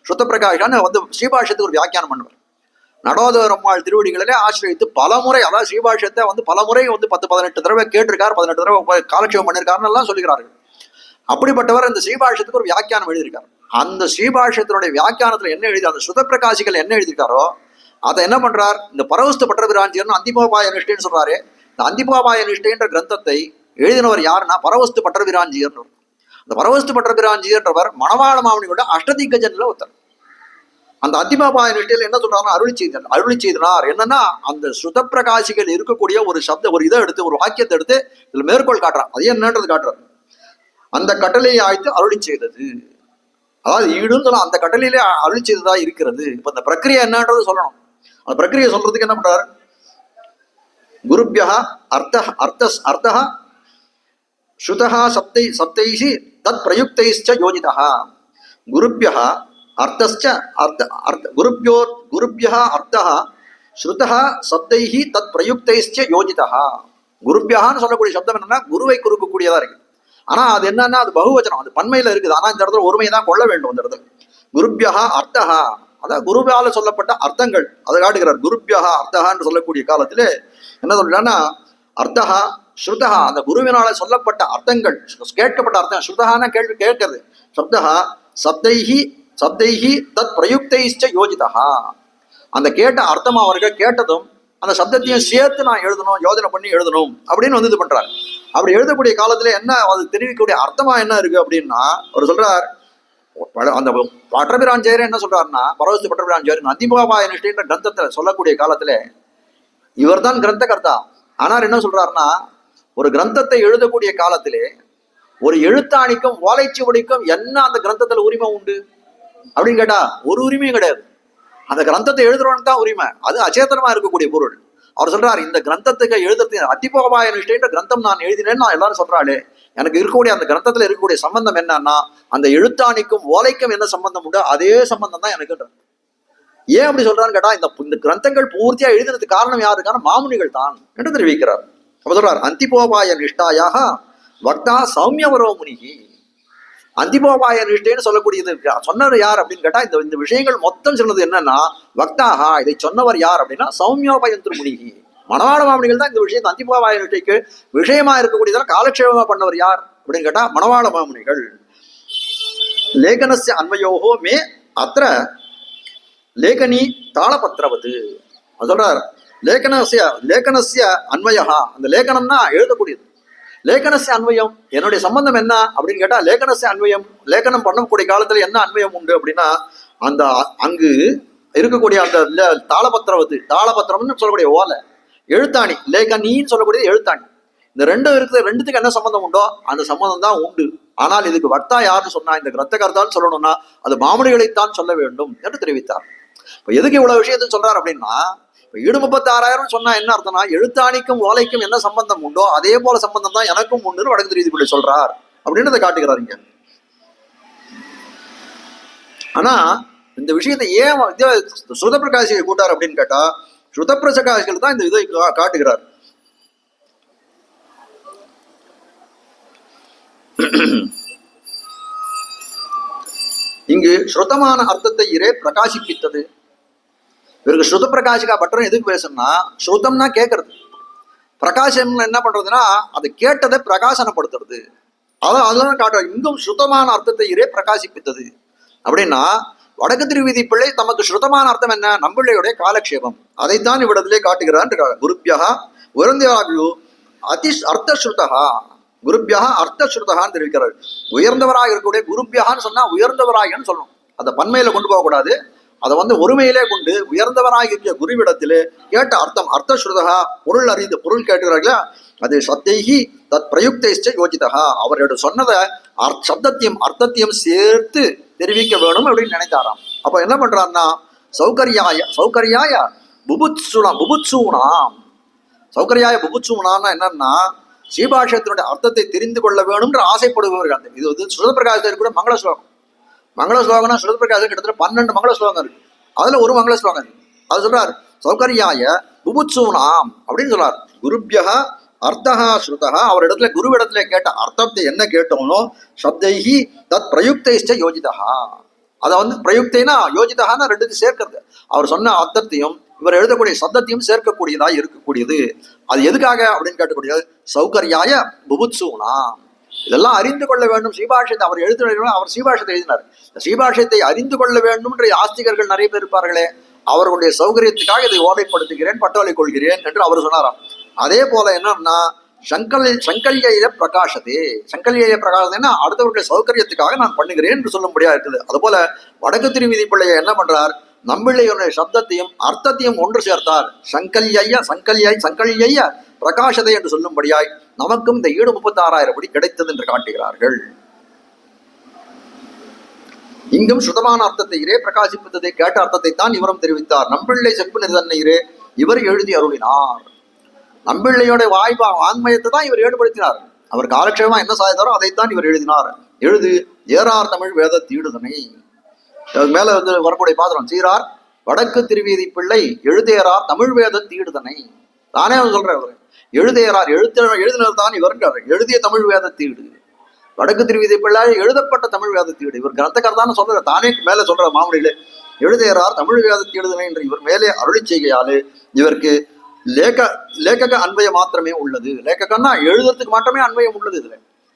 S1: சுத்த பிரகாஷிகான்னு ஸ்ரீபாஷ்யத்துக்கு ஒரு வியாக்கியானம் பண்ணுவார். நடோதரம்மாள் திருவடிகளிலே ஆசிரியத்து பலமுறை, அதாவது ஸ்ரீபாஷ்யத்தை பலமுறை 10-18 தடவை கேட்டிருக்கார், 18 தடவை காலட்சேபம் பண்ணியிருக்காருன்னு எல்லாம் சொல்லுகிறார்கள். அப்படிப்பட்டவர் இந்த ஸ்ரீபாஷ்யத்துக்கு ஒரு வியாக்கியானம் எழுதியிருக்கார். அந்த ஸ்ரீபாஷ்யத்தினுடைய வியாக்கியானத்துல என்ன எழுதி, அந்த சுத பிரகாசிகள் என்ன எழுதியிருக்காரோ அதை என்ன பண்றார், இந்த பரவஸ்து பற்ற பிராஞ்சியர்னு அந்திமோபாய நிஷ்டைன்னு சொல்றாரு. இந்த அந்திமோபாய நிஷ்டைன்ற கிரந்தத்தை எழுதினவர் யாருன்னா பரவஸ்து பற்ற பிராஞ்சியர். அந்த பரவஸ்து பற்ற பிராஞ்சியர்ன்றவர் மணவாள மாமனியோட அஷ்டதிகஜன்ல ஒருத்தர். அந்த அந்திமோபாய நிஷ்டையில என்ன சொல்றாருன்னா அருளி செய்தனார். என்னன்னா அந்த சுத பிரகாசிகள் இருக்கக்கூடிய ஒரு இதை எடுத்து, ஒரு வாக்கியத்தை எடுத்து இதுல மேற்கோள் காட்டுறான். அது என்னன்றது காட்டுறாரு. அந்த கட்டளையை ஆய்த்து அருளி செய்தது, அதாவது ஈடுன்னு சொல்ல அந்த கட்டளையிலே அருளி செய்ததா இருக்கிறது. இப்ப இந்த பிரக்கிரியை என்னன்றது சொல்லணும். அந்த பிரக்கிரியை சொல்றதுக்கு என்ன பண்றாரு? குருபியா அர்த்தः ஸ்ருதः சப்தைஹி தத் பிரயுக்தைச்ச யோஜிதः. குருபியா அர்த்தஸ்ச குருபியா அர்த்தः ஸ்ருதः சப்தைஹி தத் பிரயுக்தைச்ச யோஜிதः. குருபியான்னு சொல்லக்கூடிய சப்தம் என்னன்னா குருவை குறுக்கக்கூடியதா இருக்கு. ஆனா அது என்னன்னா அது பகுவச்சனம், அது பன்மையில இருக்குது. ஆனா இந்த இடத்துல ஒருமையை தான் கொள்ள வேண்டும். அந்த இடத்துல குருபியா அர்த்தः, அதான் குருவால சொல்லப்பட்ட அர்த்தங்கள் அதை காட்டுகிறார். குருபியா அர்த்தகான்னு சொல்லக்கூடிய காலத்திலே என்ன சொல்றான்னா அர்த்தஹா ஸ்ருதஹா, அந்த குருவினால சொல்லப்பட்ட அர்த்தங்கள், கேட்கப்பட்ட அர்த்தம். ஸ்ருதஹான கேள்வி கேட்கிறது. சப்தஹா சப்தைஹி தத் பிரயுக்தைச்ச யோஜிதஹா, அந்த கேட்ட அர்த்தம் அவர்கள் கேட்டதும் அந்த சப்தத்தையும் சேர்த்து நான் எழுதணும், யோஜனை பண்ணி எழுதணும் அப்படின்னு வந்து இது பண்றாரு. அப்படி எழுதக்கூடிய காலத்துல என்ன அது தெரிவிக்கக்கூடிய அர்த்தமா என்ன இருக்கு அப்படின்னா, அவர் சொல்றார், அந்த பட்டபிரான் என்ன சொல்றாருன்னா, பரவஸ்து பட்டபிரான் நந்திபாபாய நிஷ்டைன்ற கிரந்தத்தை சொல்லக்கூடிய காலத்துல இவர் தான் கிரந்த கர்த்தா. ஆனால் என்ன சொல்றாருன்னா, ஒரு கிரந்தத்தை எழுதக்கூடிய காலத்திலே ஒரு எழுத்தாணிக்கும் ஓலைச்சுவடிக்கும் என்ன அந்த கிரந்தத்துல உரிமை உண்டு அப்படின்னு கேட்டா ஒரு உரிமையும் கிடையாது. அந்த கிரந்தத்தை எழுதுறவனுக்கு தான் உரிமை, அது அச்சேதனமா இருக்கக்கூடிய பொருள். அவர் சொல்றாரு, இந்த கிரந்தத்துக்கு எழுதுறது அத்திபோகபாய நிஷ்டைன்ற கிரந்தம் நான் எழுதினேன்னு நான் எல்லாரும் சொல்றாளே, எனக்கு இருக்கக்கூடிய அந்த கிரந்தத்துல இருக்கக்கூடிய சம்பந்தம் என்னன்னா, அந்த எழுத்தாணிக்கும் ஓலைக்கும் என்ன சம்பந்தம் உண்டு அதே சம்பந்தம் தான் எனக்கு. ஏன் அப்படி சொல்றான்னு கேட்டா, இந்த கிரந்தங்கள் பூர்த்தியா எழுதுறதுக்கு காரணம் யாருக்கான மாமுனிகள் தான் என்று தெரிவிக்கிறார். அப்ப சொல்றார், அந்திபோபாய நிஷ்டாயாக வக்தா சௌமியவரோ முனிகி. அந்திபோபாய நிஷ்டைன்னு சொல்லக்கூடியது சொன்னவர் யார் அப்படின்னு கேட்டா, இந்த விஷயங்கள் மொத்தம் சொன்னது என்னன்னா, வக்தாகா, இதை சொன்னவர் யார் அப்படின்னா சௌமியோபயந்திரு முனிகி, மணவாள மாமுனிகள் தான் இந்த விஷயத்தை அந்திபோபாய நிஷ்டைக்கு விஷயமா இருக்கக்கூடியதெல்லாம் காலக்ஷேபமா பண்ணவர் யார் அப்படின்னு கேட்டா மணவாள மாமுனிகள். லேகனஸ்ய அன்வயோகோ மே அத்திர லேகனி தாளபத்திரவது. சொல்றார், லேகனஸ்ய அன்வயா, அந்த லேகனம்னா எழுதக்கூடியது. லேகனஸ்ய அன்வயம், என்னுடைய சம்பந்தம் என்ன அப்படின்னு கேட்டா, லேகனஸ்ய அன்வயம், லேகனம் பண்ணக்கூடிய காலத்துல என்ன அன்வயம் உண்டு அப்படின்னா, அந்த அங்கு இருக்கக்கூடிய அந்த தாளபத்திரவது, தாளபத்திரம்னு சொல்லக்கூடிய ஓலை, எழுத்தாணி, லேகனின்னு சொல்லக்கூடியது எழுத்தாணி. இந்த ரெண்டும் இருக்குது, ரெண்டுத்துக்கு என்ன சம்பந்தம் உண்டோ அந்த சம்பந்தம் தான் உண்டு. ஆனால் இதுக்கு வக்தா யாருன்னு சொன்னா, இந்த கிரந்தகர்த்தான்னு சொல்லணும்னா அது மாமுனிகளைத்தான் சொல்ல வேண்டும் என்று தெரிவித்தார். இப்ப எதுக்கு இவ்வளவு விஷயத்தை சொல்றாரு அப்படின்னா, ஈடு 36,000 சொன்னா என்ன அர்த்தம்னா, எழுத்தாணிக்கும் ஓலைக்கும் என்ன சம்பந்தம் உண்டோ அதே போல சம்பந்தம் தான் எனக்கும் உண்டு வடக்கு ரீதிக்குள்ள சொல்றார் அப்படின்னு அதை காட்டுகிறாருங்க. ஆனா இந்த விஷயத்தை ஏன் ஸ்ருத பிரகாசியை கூட்டார் அப்படின்னு கேட்டா, ஸ்ருத பிரகாசிகள் தான் இந்த இதை காட்டுகிறார். இங்கு ஸ்ருதமான அர்த்தத்தை இரே பிரகாசிப்பித்தது. இவருக்கு ஸ்ருத பிரகாசிகா பற்றம் எதுக்கு பேசணும்னா, ஸ்ருதம்னா கேட்கறது, பிரகாசம் என்ன பண்றதுன்னா அதை கேட்டதை பிரகாசனப்படுத்துறது. அதெல்லாம் காட்டுற. இங்கும் ஸ்ருதமான அர்த்தத்தை இரே பிரகாசிப்பித்தது அப்படின்னா, வடக்கு திருவீதி பிள்ளை தமக்கு ஸ்ருதமான அர்த்தம் என்ன, நம்பிள்ளையுடைய காலக்ஷேபம், அதைத்தான் இவ்விடத்திலே காட்டுகிறான். குருபியா உயர்ந்தவராகு அர்த்தஸ்ருதா, குருபியா அர்த்தஸ்ருதான்னு தெரிவிக்கிறார். உயர்ந்தவராக இருக்கக்கூடிய குருபியான்னு சொன்னா உயர்ந்தவராகன்னு சொல்லணும், அதை பன்மையில கொண்டு போகக்கூடாது, அதை ஒருமையிலே கொண்டு உயர்ந்தவராக இருக்கிற குருவிடத்திலே கேட்ட அர்த்தம் அர்த்தஸ்ருதா, பொருள் அறிந்து பொருள் கேட்டுகிறார்களா, அது சத்தைகி தத் பிரயுக்த யோஜிதா, அவரோட சொன்னதை சப்தத்தையும் அர்த்தத்தையும் சேர்த்து தெரிவிக்க வேணும் அப்படின்னு நினைத்தாராம். அப்ப என்ன பண்றாருன்னா, சௌகரியாய புபுத்சூனாம், சௌகரியாய புபுத்சூனான்னா என்னன்னா, ஸ்ரீபாஷ்யத்தினுடைய அர்த்தத்தை தெரிந்து கொள்ள வேணும்ன்ற ஆசைப்படுபவர்கள். இது ஸ்ருத பிரகாசத்தில் கூட மங்கள ஸ்லோகம். மங்கள ஸ்லோகம்னா ஸ்ருத பிரகாசம் கிட்டத்தட்ட 12 மங்கள ஸ்லோகம் இருக்கு, அதுல ஒரு மங்கள ஸ்லோகம் இருக்கு. அது சொல்றார், சௌகரியாய புபுத்சூனாம் அப்படின்னு சொல்றார். குருபியா அர்த்தா ஸ்ருதா, அவர் இடத்துல குருவிடத்துல கேட்ட அர்த்தத்தை என்ன கேட்டோம்னோ சப்தைஹி தத் பிரயுக்த யோஜிதா, அதை பிரயுக்தைனா யோஜிதான்னா ரெண்டுத்தையும் சேர்க்கிறது. அவர் சொன்ன அர்த்தத்தையும் இவர் எழுதக்கூடிய சப்தத்தையும் சேர்க்கக்கூடியதாக இருக்கக்கூடியது. அது எதுக்காக அப்படின்னு கேட்கக்கூடியது, சௌகரியாய புபுத்சூனாம், இதெல்லாம் அறிந்து கொள்ள வேண்டும். ஸ்ரீபாஷ்யத்தை அவர் எழுதினார், அவர் ஸ்ரீபாஷ்யத்தை எழுதினார். ஸ்ரீபாஷ்யத்தை அறிந்து கொள்ள வேண்டும் என்ற ஆஸ்திகர்கள் நிறைய பேர் இருப்பார்களே, அவர்களுடைய சௌகரியத்துக்காக இதை ஓலைப்படுத்துகிறேன், பட்டோலை கொள்கிறேன் என்று அவர் சொன்னாராம். அதே போல என்னன்னா, சங்கல்ய பிரகாசத்தே, சங்கல்ய பிரகாசத்தைன்னா அடுத்தவர்களுடைய சௌகரியத்துக்காக நான் பண்ணுகிறேன் என்று சொல்லும்படியா இருக்குது. அதுபோல வடக்கு திருவீதி பிள்ளைய என்ன பண்றார், நம்பிள்ளையுடைய சப்தத்தையும் அர்த்தத்தையும் ஒன்று சேர்த்தார். சங்கல்ய பிரகாசத்தை என்று சொல்லும்படியாய் நமக்கும் இந்த ஈடு 36,000 படி கிடைத்தது என்று காட்டுகிறார்கள். இங்கும் சுதமான அர்த்தத்தை இரே பிரகாசிப்பதை கேட்ட அர்த்தத்தை தான் இவரும் தெரிவித்தார். நம்பிள்ளை செப்பு நிறுதன்னையிரே இவர் எழுதி அருளினார். நம்பிள்ளையோட வாங்மயத்தை தான் இவர் ஏடுபடுத்தினார். அவர் காலக்ஷேபமா என்ன சாய்ந்தாரோ அதைத்தான் இவர் எழுதினார். எழுது ஏறார் தமிழ் வேத தீடுதனை. மேல வரக்கூடிய பாத்திரம், சீரார் வடக்கு திருவீதி பிள்ளை எழுதேறார் தமிழ் வேத தீடுதனை. தானே அவர் சொல்றார், எழுதேறார் எழுதினர் தான் இவர் எழுதிய தமிழ் வேத தீடு. வடக்கு திருவீதி பிள்ளை எழுதப்பட்ட தமிழ் வேத தீடு. இவர் கிரந்தகர்தான்னு சொல்ற, தானே மேல சொல்ற மாமுடியிலே எழுதேறார் தமிழ் வேத தீடுதனை என்று இவர் மேலே அருளி செய்கையாலே இவருக்கு லேகக அன்வய மாத்திரமே உள்ளது. லேககன்னா எழுதுறதுக்கு மட்டுமே அன்வயம் உள்ளது.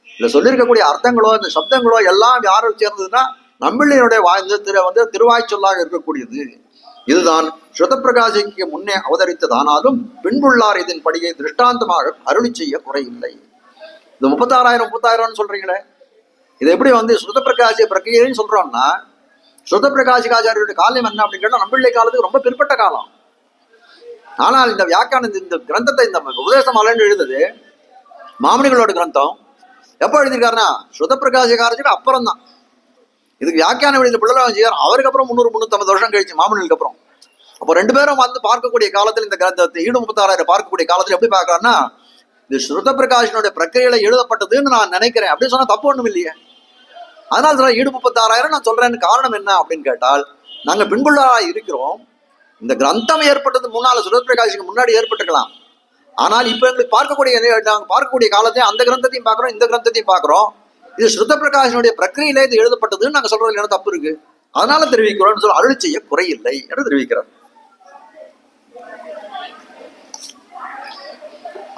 S1: இதுல சொல்லியிருக்கக்கூடிய அர்த்தங்களோ இந்த சப்தங்களோ எல்லாம் யாரை சேர்ந்ததுன்னா நம்பிள்ளையினுடைய திருவாய் சொல்லாக இருக்கக்கூடியது. இதுதான் ஸ்ருதப்பிரகாசிக்கு முன்னே அவதரித்ததானாலும் பின்புள்ளார் இதன் படியை திருஷ்டாந்தமாக அருளி செய்ய குறையில்லை. இது 36,000 சொல்றீங்களே, இது எப்படி ஸ்ருதப்பிரகாசிய பிரக்கிரியைன்னு சொல்றோம்னா, ஸ்ருதப்பிரகாசிகாச்சாரியுடைய காலம் என்ன அப்படின்னு கேட்டா நம்பிள்ளை காலத்துக்கு ரொம்ப பிற்பட்ட காலம். ஆனால் இந்த வியாக்கியானம், இந்த கிரந்தத்தை, இந்த உபதேசமாலன்னு எழுதுது மாமனிகளோட கிரந்தம் எப்போ எழுதியிருக்காருன்னா ஸ்ருதப்பிரகாசிகாரத்துக்கு அப்புறம் தான். இதுக்கு வியாக்கியானம் எழுதிய பிள்ளலாஞ்சியார் அவருக்கு அப்புறம் 300-350 வருஷம் கழிச்சு மாமனிகளுக்கு அப்புறம். அப்போ ரெண்டு பேரும் பார்க்கக்கூடிய காலத்தில் இந்த கிரந்தத்தை ஈடு 36,000 பார்க்கக்கூடிய காலத்தில் எப்படி பார்க்கறான்னா, இது ஸ்ருதப்பிரகாஷனுடைய பிரக்கிரியில எழுதப்பட்டதுன்னு நான் நினைக்கிறேன் அப்படின்னு சொன்னா தப்பு ஒண்ணும் இல்லையே. அதனால சொல்ல ஈடு 36,000 நான் சொல்றேன்னு காரணம் என்ன அப்படின்னு கேட்டால், நாங்க பின்புள்ளா இருக்கிறோம். இந்த கிரந்தம் ஏற்பட்டது முன்னால ஸ்ருதப்பிரகாஷுக்கு முன்னாடி ஏற்பட்டுக்கலாம். ஆனால் இப்ப எங்களுக்கு பார்க்கக்கூடிய காலத்தையும் அந்த கிரந்தத்தையும் பார்க்கிறோம், இந்த கிரந்தத்தையும் பார்க்கிறோம். இது ஸ்ருதப்பிரகாஷனுடைய பிரக்கிரியில இது எழுதப்பட்டதுன்னு நாங்க சொல்றது என்ன தப்பு இருக்கு, அதனால தெரிவிக்கிறோம் சொல்ல அருள் செய்ய குறையில்லை என்று தெரிவிக்கிறார்.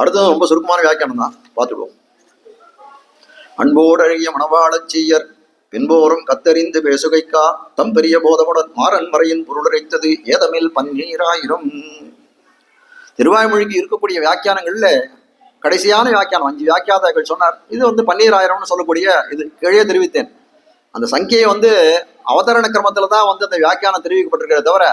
S1: அடுத்தது ரொம்ப சுருக்கமான வியாக்கியானம் தான், பார்த்துடுவோம். அன்போடு அழகிய மணவாளச்சீயர் பின்போரும் கத்தறிந்து பேசுகைக்கா தம் பெரிய போதமுடன் மாறன் மறையின் பொருளுரைத்தது ஏதமில் 12,000. திருவாய்மொழிக்கு இருக்கக்கூடிய வியாக்கியானங்கள்ல கடைசியான வியாக்கியானம் 5 வியாக்கியாதாக்கள் சொன்னார். இது 12,000 சொல்லக்கூடிய இது கீழே தெரிவித்தேன். அந்த சங்கையை அவதரண கிரமத்துல தான் அந்த வியாக்கியானம் தெரிவிக்கப்பட்டிருக்கிறத தவிர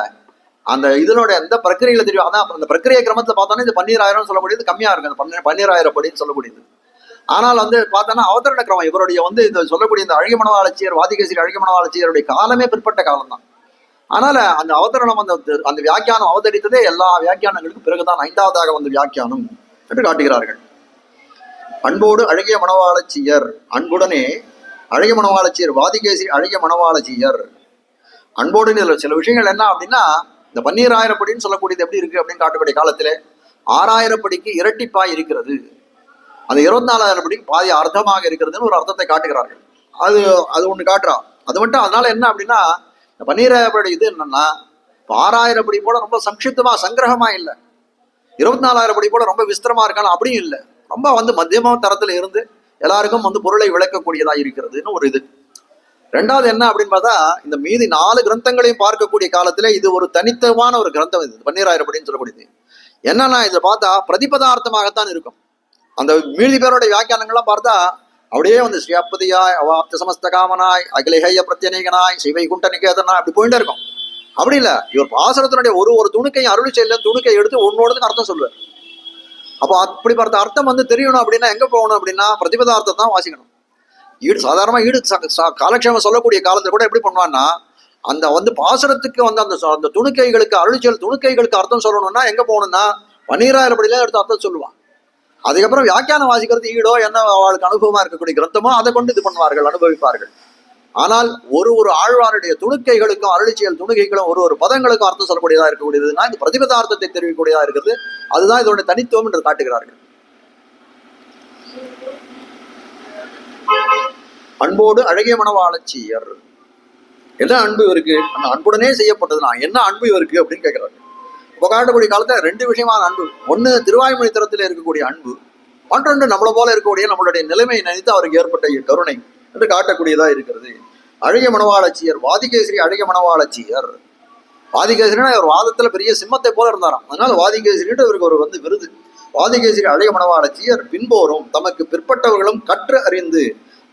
S1: அந்த இதனுடைய எந்த பிரக்கிரியில தெரியும். அதான் அந்த பிரக்கிரிய கிரமத்துல பார்த்தோன்னா இது 12,000 சொல்லக்கூடியது கம்மியா இருக்கு, அந்த 12,000 படின்னு சொல்லக்கூடியது. ஆனால் பார்த்தோன்னா அவதரண கிரமம் இவருடைய இது சொல்லக்கூடிய இந்த அழகிய மணவாளச்சியர் வாதிகேசரி அழகிய மணவாளச்சியருடைய காலமே பிற்பட்ட காலம் தான். அதனால அந்த அவதரணம் அந்த வியாக்கியானம் அவதரித்ததே எல்லா வியாக்கியானங்களுக்கும் பிறகுதான் 5வதாக வியாக்கியானம் என்று காட்டுகிறார்கள். அன்போடு அழகிய மணவாளச்சியர், அன்புடனே அழகிய மணவாளச்சியர் வாதிகேசரி அழகிய மணவாளச்சியர். அன்போடு இதுல சில விஷயங்கள் என்ன அப்படின்னா, இந்த 12,000 படின்னு சொல்லக்கூடியது எப்படி இருக்கு அப்படின்னு காட்டக்கூடிய காலத்துல 6,000 படிக்கு இரட்டிப்பாய் இருக்கிறது, அந்த 24,000 படிக்கு பாதி அர்த்தமாக இருக்கிறதுன்னு ஒரு அர்த்தத்தை காட்டுகிறார்கள். அது ஒண்ணு காட்டுறா. அது மட்டும் அதனால என்ன அப்படின்னா, 12,000 படி இது என்னன்னா 6,000 படி போல ரொம்ப சம்ஷிப்தமா சங்கிரகமா இல்லை, 24,000 படி போல ரொம்ப விஸ்திரமா இருக்கலாம் அப்படியும் இல்லை, ரொம்ப மத்தியம தரத்துல இருந்து எல்லாருக்கும் பொருளை விளக்கக்கூடியதா இருக்கிறதுன்னு ஒரு இது. ரெண்டாவது என்ன அப்படின்னு பார்த்தா, இந்த மீதி 4 கிரந்தங்களையும் பார்க்கக்கூடிய காலத்துல இது ஒரு தனித்துவமான ஒரு கிரந்தம். இது 12,000 படின்னு சொல்லக்கூடியது என்னன்னா, இதை பார்த்தா பிரதிபதார்த்தமாகத்தான் இருக்கும். அந்த மீதி பேருடைய வியாக்கியானங்கள்லாம் பார்த்தா அப்படியே ஸ்ரீஅப்பதியாய் அவாப்த சமஸ்த காமனாய் அகிலேய பிரத்யநேகனாய் சிவை குண்ட நிகேதனாய் அப்படி போயிட்டே இருக்கும். அப்படி இல்லை, இவர் பாசனத்தினுடைய ஒரு துணுக்கையும் அருளி செய்யல, துணுக்கை எடுத்து ஒன்னோடதுக்கு அர்த்தம் சொல்லுவார். அப்போ அப்படி பார்த்த அர்த்தம் தெரியணும் அப்படின்னா எங்க போகணும் அப்படின்னா பிரதிபதார்த்தம் தான் வாசிக்கணும். சாதாரணமா காலக்ஷேமம் சொல்லக்கூடிய காலத்துல கூட எப்படி பண்ணுவான்னா, அந்த பாசனத்துக்கு அந்த துணுக்கைகளுக்கு அருளிச்சல் துணுக்கைகளுக்கு அர்த்தம் சொல்லணும்னா எங்க போகணும்னா 12,000 படியில எடுத்து அர்த்தம் சொல்லுவான். அதுக்கப்புறம் வியாக்கியானம் வாசிக்கிறது ஈடோ என்ன அவளுக்கு அனுபவமா இருக்கக்கூடிய கிரந்தமோ அதை கொண்டு இது பண்ணுவார்கள், அனுபவிப்பார்கள். ஆனால் ஒரு ஆழ்வாருடைய துணுக்கைகளுக்கும் அருளிச்செயல் துணுக்கைகளும் ஒரு பதங்களுக்கும் அர்த்தம் சொல்லக்கூடியதா இருக்கக்கூடியதுன்னா இந்த பிரதிபதார்த்தத்தை தெரிவிக்கக்கூடியதா இருக்கிறது. அதுதான் இதோட தனித்துவம் என்று காட்டுகிறார்கள். அன்போடு அழகிய மணவாளச்சியர், என்ன அன்பு இருக்கு, அந்த அன்புடனே செய்யப்பட்டதுனா என்ன அன்பு இருக்கு அப்படின்னு கேட்கிறாரு. இப்போ காட்டக்கூடிய காலத்துல 2 விஷயமான அன்பு. ஒண்ணு திருவாய்மொழி தரத்தில் இருக்கக்கூடிய அன்பு, மற்றொன்று நம்மளை போல இருக்கக்கூடிய நம்மளுடைய நிலைமையை நினைத்து அவருக்கு ஏற்பட்ட கருணை என்று காட்டக்கூடியதா இருக்கிறது. அழகிய மணவாளச்சியர் வாதிகேசரி அழகிய மணவாளச்சியர். வாதிகேசரினா இவர் வாதத்துல பெரிய சிம்மத்தை போல இருந்தாராம், அதனால வாதிகேசரிட்டு இவருக்கு ஒரு விருது. வாதிகேசரி அழகிய மணவாளச்சியர் பின்போரும் தமக்கு பிற்பட்டவர்களும் கற்று அறிந்து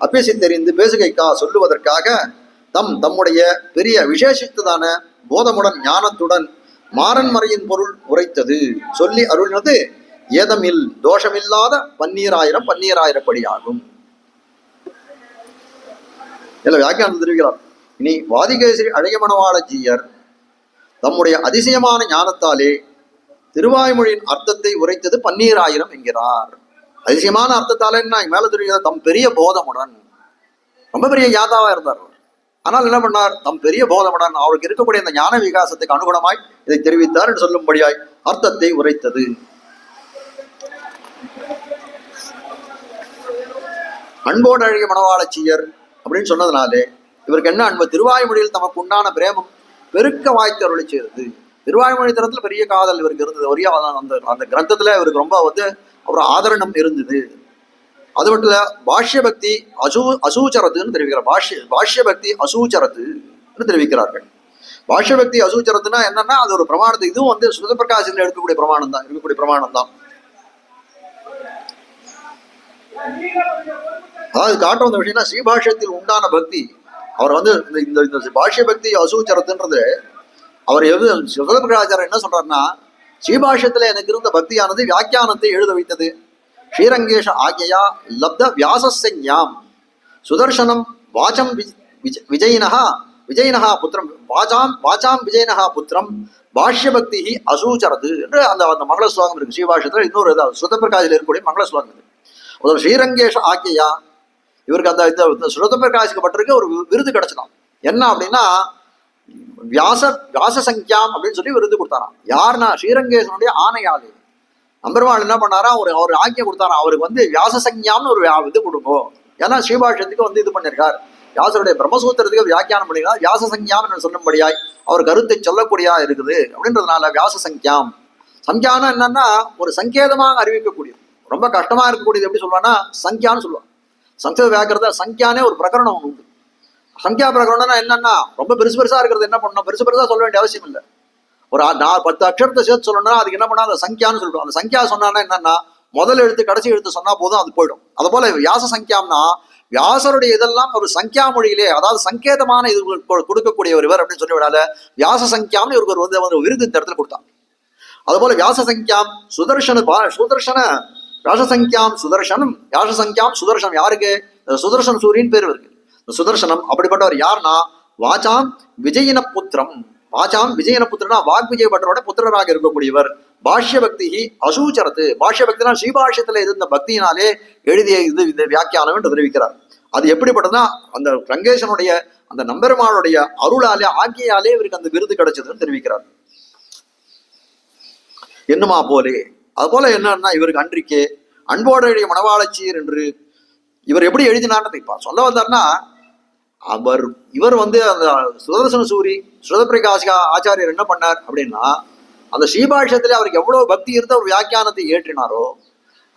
S1: அபியசித்தறிந்து பேசுகைக்கா சொல்லுவதற்காக தம்முடைய பெரிய விசேஷித்ததான போதமுடன் ஞானத்துடன் மாறன் மறையின் பொருள் உரைத்தது சொல்லி அருளினது ஏதமில் தோஷமில்லாத 12,000 படியாகும். வியாக்கியானம் தெரிவிக்கிறார். இனி வாதிகேசரி அழகிய மணவாளச்சியர் தம்முடைய அதிசயமான ஞானத்தாலே திருவாய்மொழியின் அர்த்தத்தை உரைத்தது 12,000 என்கிறார். அதிசயமான அர்த்தத்தாலே மேல தெரிவிக்கிறார், தம் பெரிய போதமுடன், ரொம்ப பெரிய யாதாவா இருந்தார். ஆனால் என்ன பண்ணார், தம் பெரிய போதமுடன் அவருக்கு இருக்கக்கூடிய இந்த ஞான விகாசத்துக்கு அனுகுணமாய் இதை தெரிவித்தார் என்று சொல்லும்படியாய் அர்த்தத்தை உரைத்தது. அன்போடு அழகிய மணவாளச்சியர் அப்படின்னு சொன்னதுனாலே இவருக்கு என்ன அன்பு, திருவாய்மொழியில் தமக்கு உண்டான பிரேமம் பெருக்க வாய்த்து அருளி செய்தது. திருவாய்மொழி தரத்துல பெரிய காதல் இவருக்கு இருந்தது. ஒரே அந்த கிரந்தத்துல இவருக்கு ரொம்ப ஒரு ஆதரணம் இருந்தது. அது மட்டும் இல்ல, பாஷ்ய பக்தி அசூச்சரத்துன்னு தெரிவிக்கிறார். பாஷ்ய பக்தி அசூச்சரத்து என்று தெரிவிக்கிறார்கள். பாஷ்ய பக்தி அசூச்சரத்துனா என்னன்னா அது ஒரு பிரமாணத்தை, இதுவும் வந்து சுத பிரகாசத்தில் இருக்கக்கூடிய பிரமாணம் தான். அதாவது காட்ட வந்த விஷயம்னா ஸ்ரீபாஷ்யத்தில் உண்டான பக்தி. அவர் வந்து இந்த பாஷ்ய பக்தி அசூச்சரத்துன்றது அவர் சுத பிரகாச்சாரர் என்ன சொல்றாருன்னா, ஸ்ரீபாஷ்யத்துல எனக்கு இருந்த பக்தியானது வியாக்கியானத்தை எழுத வைத்தது. ஸ்ரீரங்கேஷ ஆக்யா லப்த வியாசஸ்யாம் சுதர்சனம் வாச்சம் விஜயினஹா புத்திரம் வாச்சாம் விஜயினஹா புத்திரம் பாஷ்ய பக்தி அசூச்சரது என்று அந்த மங்கள ஸ்லோகம் இருக்கு ஸ்ரீபாஷ்யத்துல. இன்னொரு சுதப்பிரகாசில் இருக்கக்கூடிய மங்கள ஸ்லோகம் இது. ஒரு ஸ்ரீரங்கேஷ ஆக்கியா, இவருக்கு அந்த சுதப்பிரகாசிக்கப்பட்டிருக்க ஒரு விருது கிடைச்சிடும். என்ன அப்படின்னா வியாச சங்கியாம் அப்படின்னு சொல்லி விருது கொடுத்தாராம். யாருன்னா ஸ்ரீரங்கேசனுடைய ஆணையாளி நம்பெருமாள் என்ன பண்ணாரா, அவர் ஆக்கிய கொடுத்தாராம். அவருக்கு வந்து வியாச சங்கியாம்னு ஒரு இது கொடுக்கும். ஏன்னா ஸ்ரீபாஷ்யத்துக்கு வந்து இது பண்ணியிருக்கார், வியாசருடைய பிரம்மசூத்திரத்துக்கு வியாக்கியானம் பண்ணிருக்கார். வியாச சங்கியாம் என்று சொல்லும்படியாய் அவர் கருத்தை சொல்லக்கூடியா இருக்குது அப்படின்றதுனால வியாச சங்கியாம். சங்கியானம் என்னன்னா ஒரு சங்கேதமாக அறிவிக்கக்கூடியது, ரொம்ப கஷ்டமா இருக்கக்கூடியது. எப்படி சொல்லுவான்னா சங்கியான்னு சொல்லுவான். சங்கேத வியாக்கிரத சங்கியானே ஒரு பிரகரணம் ஒன்று உண்டு. சங்கியா பிரகரணம்னா என்னன்னா ரொம்ப பெருசா இருக்கிறது என்ன பண்ணணும், பெருசா சொல்ல வேண்டிய அவசியம் இல்லை. ஒரு 10 அக்ஷரத்தை சேர்த்து சொல்லணும்னா அதுக்கு என்ன பண்ணா அந்த சங்கியான்னு சொல்லிடும். அந்த சங்கியா சொன்னா என்னன்னா முதல் எழுத்து கடைசி எழுத்து சொன்னா போதும், அது போயிடும். அது போல வியாச சங்கியாம்னா வியாசருடைய இதெல்லாம் ஒரு சங்கியா மொழியிலே, அதாவது சங்கேதமான இது கொடுக்கக்கூடிய ஒரு இவர் அப்படின்னு சொல்லி விடாத வியாச சங்கியாம்னு இவருக்கு ஒரு விருது இந்த இடத்துல கொடுத்தான். அதுபோல வியாச சங்கியாம் சுதர்சன வியாச சங்கியாம் சுதர்சனம் யாருக்கு, சுதர்சன சூரியன் பேர் இருக்கு. சுதர்சனம் அப்படிப்பட்டவர் யாருன்னா வாச்சாம் விஜயின புத்திரம். வாச்சாம் விஜயன புத்திரனா வாக் விஜயபட்டரோட புத்திரராக இருக்கக்கூடியவர். பாஷ்ய பக்தி அசூச்சரத்து, பாஷ்ய பக்தினா ஸ்ரீபாஷ்யத்துல இருந்த பக்தியினாலே எழுதிய இது வியாக்கியானம் என்று தெரிவிக்கிறார். அது எப்படிப்பட்டதுன்னா அந்த ரங்கேசனுடைய அந்த நம்பெருமாளுடைய அருளாலே ஆக்கியாலே இவருக்கு அந்த விருது கிடைச்சதுன்னு தெரிவிக்கிறார். என்னமா போலே அது போல என்னன்னா இவருக்கு அன்றைக்கே அன்போடைய மணவாளச்சீர் என்று இவர் எப்படி எழுதினார்னு இப்ப சொல்ல வந்தார்னா, இவர் வந்து அந்த சுதர்சன சூரி சுதப்பிரகாசிகா ஆச்சாரியர் என்ன பண்ணார் அப்படின்னா, அந்த ஸ்ரீபாஷ்யத்திலே அவருக்கு எவ்வளவு பக்தி இருந்த ஒரு வியாக்கியானத்தை ஏற்றினாரோ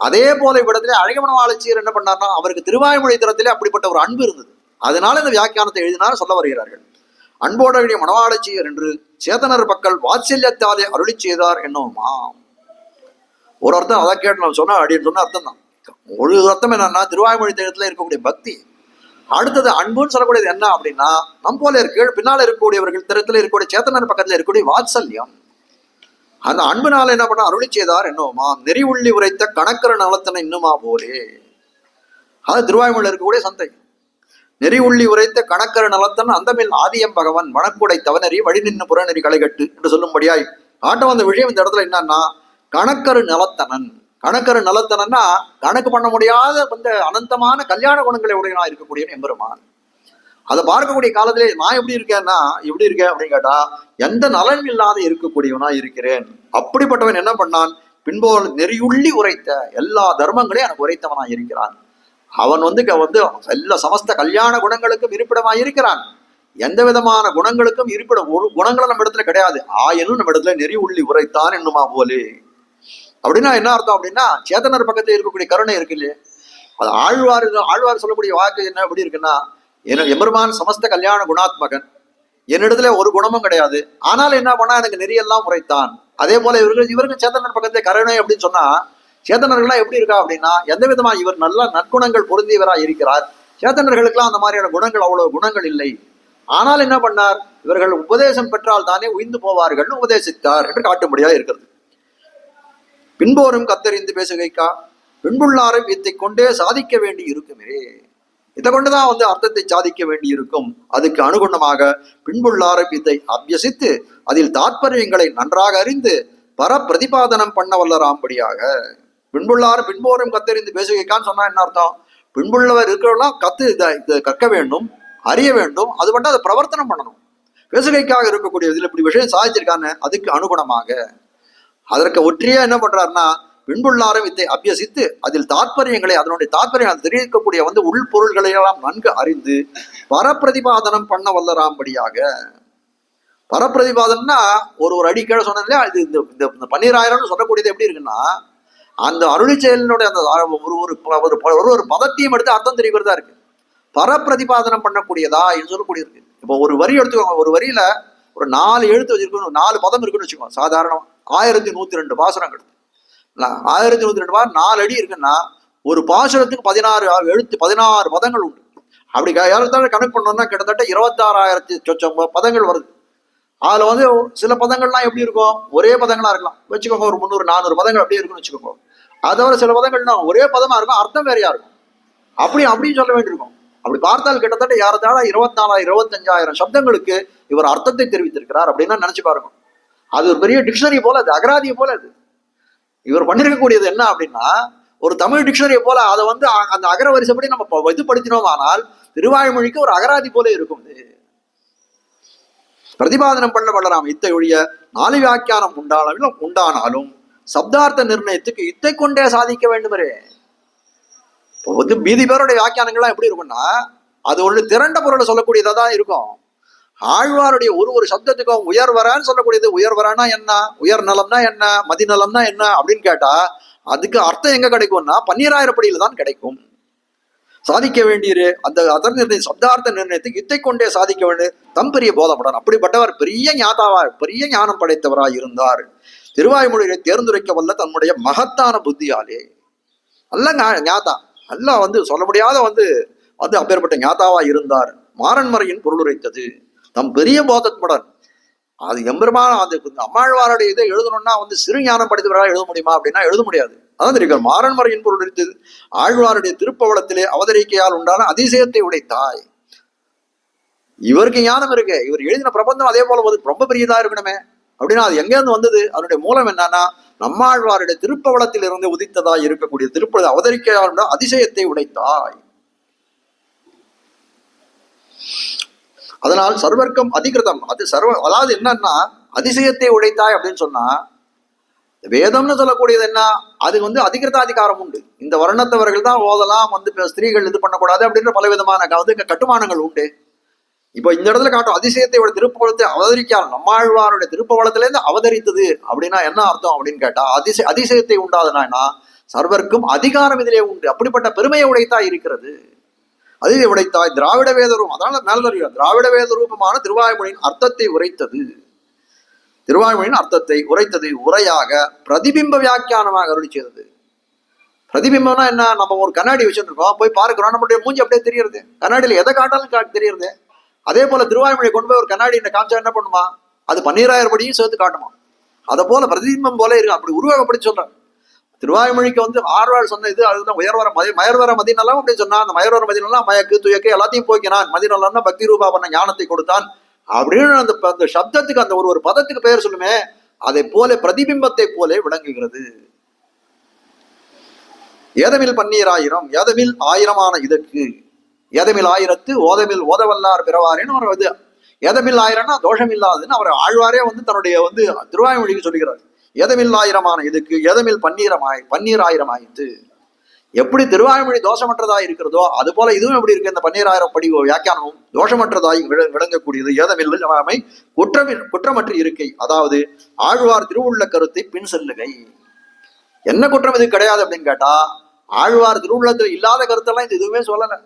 S1: அதே போல இவ்விடத்திலே அழகமன ஆளச்சியர் என்ன பண்ணார்னா, அவருக்கு திருவாய்மொழி தரத்திலே அப்படிப்பட்ட ஒரு அன்பு இருந்தது. அதனால இந்த வியாக்கியானத்தை எழுதினார் சொல்ல வருகிறார்கள். அன்போடைய மணவாளச்சியர் என்று சேதனர் பக்கல் வாத்சல்யத்தாலே அருளி செய்தார் என்னோமா. ஒரு அர்த்தம் அதை கேட்டு நான் சொன்ன அப்படின்னு சொன்ன அர்த்தம் தான். ஒரு அர்த்தம் என்னன்னா திருவாய்மொழி தேகத்துல இருக்கக்கூடிய பக்தி. அடுத்தது அன்புன்னு சொல்லக்கூடியது என்ன அப்படின்னா, நம் போல இருக்கு பின்னால இருக்கக்கூடியவர்கள் திறத்துல இருக்கக்கூடிய சேத்தனர் பக்கத்துல இருக்கக்கூடிய வாத்சல்யம். அந்த அன்புனால என்ன பண்ண அருளி செய்தார் என்னோமா. நெறி உள்ளி உரைத்த கணக்கர நலத்தனை இன்னுமா போலே. அது திருவாய்மொழியில் இருக்கக்கூடிய சந்தை. நெறி உள்ளி உரைத்த கணக்கர நலத்தன் அந்தமில் ஆதியம் பகவன் வனக்குடை தவநெறி வழி நின்று புறநெறி களைகட்டு என்று சொல்லும்படியாய் காட்ட வந்த விஷயம் இந்த இடத்துல என்னன்னா, கணக்கரு நலத்தனன். கணக்கரு நலத்தனன்னா கணக்கு பண்ண முடியாத வந்து அனந்தமான கல்யாண குணங்களை உடையனா இருக்கக்கூடிய எம்பெருமான். அதை பார்க்கக்கூடிய காலத்திலே நான் எப்படி இருக்கேன் அப்படின்னு கேட்டா, எந்த நலன் இல்லாத இருக்கக்கூடியவனா இருக்கிறேன். அப்படிப்பட்டவன் என்ன பண்ணான், பின்போல் நெறியுள்ளி உரைத்த எல்லா தர்மங்களையும் எனக்கு உரைத்தவனா இருக்கிறான். அவன் வந்து எல்லா சமஸ்த கல்யாண குணங்களுக்கும் இருப்பிடமாய் இருக்கிறான். எந்த விதமான குணங்களுக்கும் இருப்பிடம் ஒரு குணங்களும் நம்ம இடத்துல கிடையாது. ஆயினும் நம்ம இடத்துல நெறி உள்ளி உரைத்தான் என்னுமா போலே. அப்படின்னா என்ன அர்த்தம் அப்படின்னா, சேத்தனர் பக்கத்துல இருக்கக்கூடிய கருணை இருக்கு இல்லையே, அது ஆழ்வார் சொல்லக்கூடிய வாக்கு என்ன எப்படி இருக்குன்னா, எம்பெருமான் சமஸ்த கல்யாண குணாத்மகன், என்னிடத்துல ஒரு குணமும் கிடையாது, ஆனால் என்ன பண்ணா எனக்கு நெறியெல்லாம் உரைத்தான். அதே போல இவருக்கு சேத்தனர் பக்கத்துல கருணை அப்படின்னு சொன்னா, சேத்தனர்கள்லாம் எப்படி இருக்கா அப்படின்னா, எந்த விதமா இவர் நல்ல நற்குணங்கள் பொருந்தியவராக இருக்கிறார். சேத்தனர்களுக்கெல்லாம் அந்த மாதிரியான குணங்கள் அவ்வளவு குணங்கள் இல்லை. ஆனால் என்ன பண்ணார், இவர்கள் உபதேசம் பெற்றால் தானே உயிர்ந்து போவார்கள் உபதேசித்தார் என்று காட்டும்படியா இருக்கிறது. பின்போரும் கத்தறிந்து பேசுகைக்கா பின்புள்ளாரை இதை கொண்டே சாதிக்க வேண்டி இருக்குமே. இதை கொண்டுதான் வந்து அர்த்தத்தை சாதிக்க வேண்டி இருக்கும். அதுக்கு அனுகுணமாக பின்புள்ளாரை இதை அபியசித்து அதில் தாற்பயங்களை நன்றாக அறிந்து பர பிரதிபாதனம் பண்ண வல்லராம்படியாக. பின்போரும் கத்தறிந்து பேசுகைக்கான்னு சொன்னா என்ன அர்த்தம், பின்புள்ளவர் இருக்கிறவெல்லாம் இதை கற்க வேண்டும், அறிய வேண்டும், அது மட்டும் அதை பிரவர்த்தனம் பண்ணணும். பேசுகைக்காக இருக்கக்கூடிய இதுல இப்படி விஷயம் சாதிச்சிருக்கான்னு அதுக்கு அனுகுணமாக அதற்கு ஒற்றியா என்ன பண்றாருன்னா, பின்புள்ளாரும் இதை அபியசித்து அதில் தாற்பயங்களை அதனுடைய தாற்பயம் தெரிவிக்கக்கூடிய வந்து உள்பொருள்களை எல்லாம் நன்கு அறிந்து பரப்பிரதிபாதனம் பண்ண வல்லராம்படியாக. பரப்பிரதிபாதனம்னா ஒரு அடிக்கீழ சொன்னது இல்லையா, இது இந்த 12,000 சொல்லக்கூடியது எப்படி இருக்குன்னா, அந்த அருளி செயலினுடைய அந்த ஒரு பதத்தையும் எடுத்து அர்த்தம் தெரிவிக்கிறதா இருக்கு. பரப்பிரதிபாதனம் பண்ணக்கூடியதா என்று சொல்லக்கூடியது இருக்கு. இப்போ ஒரு வரி எடுத்துக்கோங்க, ஒரு வரியில ஒரு 4 எழுத்து வச்சிருக்கணும், 4 பதம் இருக்குன்னு வச்சுக்கோங்க. சாதாரணம் 1102 பாசுரங்கள், 1102 பார் 4 அடி இருக்குன்னா ஒரு பாசுரத்துக்கு 16 எழுத்து, 16 பதங்கள் உண்டு. அப்படி ஏறத்தாழ கணக்கு பண்ணோம்னா கிட்டத்தட்ட 26,000 சொச்சம் பதங்கள் வருது. அதுல வந்து சில பதங்கள்லாம் எப்படி இருக்கும், ஒரே பதங்களா இருக்கலாம் வச்சுக்கோங்க, ஒரு 300-400 பதங்கள் அப்படியே இருக்குன்னு வச்சுக்கோங்க. அதை தவிர சில பதங்கள்னா ஒரே பதமா இருக்கும், அர்த்தம் வேறையா இருக்கும். அப்படின்னு சொல்ல வேண்டியிருக்கும். அப்படி பார்த்தால் கிட்டத்தட்ட ஏறத்தாழ 24,000-25,000 சப்தங்களுக்கு இவர் அர்த்தத்தை தெரிவித்திருக்கிறார் அப்படின்னா நினைச்சு பாருங்க. அது ஒரு பெரிய டிக்ஷனரி போல, அது அகராதியை போல. அது இவர் பண்ணிருக்கக்கூடியது என்ன அப்படின்னா, ஒரு தமிழ் டிக்ஷனரியை போல அதை வந்து அந்த அகர வரிசைப்படி நம்ம இது படுத்தினோம். ஆனால் திருவாய்மொழிக்கு ஒரு அகராதி போல இருக்கும். பிரதிபாதனம் பண்ண வளராம் இத்தை ஒழிய 4 வியாக்கியானம் உண்டானாலும் சப்தார்த்த நிர்ணயத்துக்கு இத்தை கொண்டே சாதிக்க வேண்டுமரே. இப்போ வந்து மீதி பேருடைய வியாக்கியானங்கள்லாம் எப்படி இருக்கும்னா, அது ஒரு திரண்ட பொருளை சொல்லக்கூடியதா தான் இருக்கும். ஆழ்வாருடைய ஒரு சப்தத்துக்கும் உயர்வரான்னு சொல்லக்கூடியது. உயர்வரானா என்ன, உயர் நலம்னா என்ன, மதிநலம்னா என்ன அப்படின்னு கேட்டா அதுக்கு அர்த்தம் எங்க கிடைக்கும்னா பன்னீராயிரப்படியில தான் கிடைக்கும். சாதிக்க வேண்டிய அந்த அதர் நிர்ணய சப்தார்த்த நிர்ணயத்துக்கு இத்தை கொண்டே சாதிக்க வேண்டிய தம் பெரிய போதமுடன் அப்படிப்பட்டவர் பெரிய ஞாதாவா, பெரிய ஞானம் படைத்தவராய் இருந்தார். திருவாய்மொழியை தேர்ந்துரைக்க வல்ல தன்னுடைய மகத்தான புத்தியாலே அல்ல ஞாதா அல்ல வந்து சொல்ல முடியாத வந்து அப்பேற்பட்ட ஞாதாவா இருந்தார். மாறன்மறையின் பொருளுரைத்தது தம் பெரிய போதமுடன். அது எம்பெருமான அந்த அம்மாழ்வாருடைய இதை எழுதணும்னா வந்து சிறு ஞானம் படைத்தவராக எழுத முடியுமா அப்படின்னா எழுத முடியாது. அதான் தெரியும். மாறன்மறையின் பொருள் எடுத்தது ஆழ்வாருடைய திருப்பவளத்திலே அவதரிக்கையால் உண்டான அதிசயத்தை உடைத்தாய். இவருக்கு ஞானம் இருக்கு, இவர் எழுதின பிரபந்தம் அதே போல ரொம்ப பெரியதா இருக்கணுமே அப்படின்னா அது எங்கேருந்து வந்தது? அதனுடைய மூலம் என்னன்னா நம்மாழ்வாருடைய திருப்பவளத்தில் இருந்து உதித்ததா இருக்கக்கூடிய திருப்பதி அவதரிக்கையால் அதிசயத்தை உடைத்தாய். அதனால் சர்வர்க்கம் அதிகிருதம், அது அதாவது என்னன்னா அதிசயத்தை உடைத்தாய் அப்படின்னு சொன்னா வேதம்னு சொல்லக்கூடியது என்ன, அது வந்து அதிகிருதாதிகாரம் உண்டு. இந்த வர்ணத்தவர்கள் தான் ஓதலாம், வந்து ஸ்திரீகள் இது பண்ணக்கூடாது அப்படின்ற பல விதமான கட்டுமானங்கள் உண்டு. இப்போ இந்த இடத்துல காட்டும் அதிசயத்தை திருப்பவளத்தை அவதரிக்கால் நம்மாழ்வாருடைய திருப்பவளத்திலேருந்து அவதரித்தது அப்படின்னா என்ன அர்த்தம் அப்படின்னு கேட்டா அதிசயத்தை உண்டாதுனா சர்வர்க்கும் அதிகாரம் இதிலே உண்டு. அப்படிப்பட்ட பெருமையை உடைத்தாய் இருக்கிறது. அதிலே உடைத்தாய் திராவிட வேத ரூபம். அதனால மேல திராவிட வேத ரூபமான திருவாய்மொழியின் அர்த்தத்தை உரைத்தது. திருவாய்மொழியின் அர்த்தத்தை உரைத்தது உரையாக பிரதிபிம்ப வியாக்கியானமாக அருளி செய்தது. பிரதிபிம்பம்னா என்ன, நம்ம ஒரு கண்ணாடி வச்சுருக்கோம், போய் பார்க்கிறோம், நம்மளுடைய மூஞ்சி அப்படியே தெரியுது, கண்ணாடியில் எதை காட்டாலும் தெரியுது. அதே போல திருவாய்மொழியை கொண்டு போய் ஒரு கண்ணாடி காமிச்சா என்ன பண்ணுமா, அது 12,000 படியும் சேர்த்து காட்டுமா. அதை போல பிரதிபிம்பம் போல இருக்கு. அப்படி உருவாக்கப்படி சொல்றேன். திருவாய்மொழிக்கு வந்து ஆழ்வார் சொன்ன இது அதுதான் உயர்வர மயர்வர மதிநலம் அப்படின்னு சொன்னா, அந்த மயர்வர மதிநலம் மயக்கு துயக்கு எல்லாத்தையும் போக்கினான். மதிநலம்னா பக்தி ரூபா பண்ண ஞானத்தை கொடுத்தான் அப்படின்னு அந்த சப்தத்துக்கு அந்த ஒரு பதத்துக்கு பெயர் சொல்லுமே, அதை போல பிரதிபிம்பத்தை போல விளங்குகிறது. ஏதமில் 12,000 ஏதமில் 1000 இதற்கு ஏதமில் 1000 ஓதமில் ஓதவல்லார் பிறவாரேன்னு ஒரு இது. ஏதமில் 1000னா தோஷம் இல்லாதுன்னு அவர் ஆழ்வாரே வந்து தன்னுடைய வந்து திருவாய்மொழிக்கு சொல்லுகிறார். ஏதமில் 1000 இதுக்கு ஏதமில் 12,000 ஆயிற்று. எப்படி திருவாய்மொழி தோஷமற்றதாய் இருக்கிறதோ அது போல இதுவும் எப்படி இருக்கு, இந்த 12,000 படி வியாக்கியானமும் தோஷமற்றதாய் விளங்கக்கூடியது. ஏதமில்லாமை குற்றமற்ற இருக்கை, அதாவது ஆழ்வார் திருவுள்ள கருத்தை பின் செல்லுகை. என்ன குற்றம் இது கிடையாது அப்படின்னு கேட்டா, ஆழ்வார் திருவுள்ளத்தில் இல்லாத கருத்தெல்லாம் இது எதுவுமே சொல்லலை.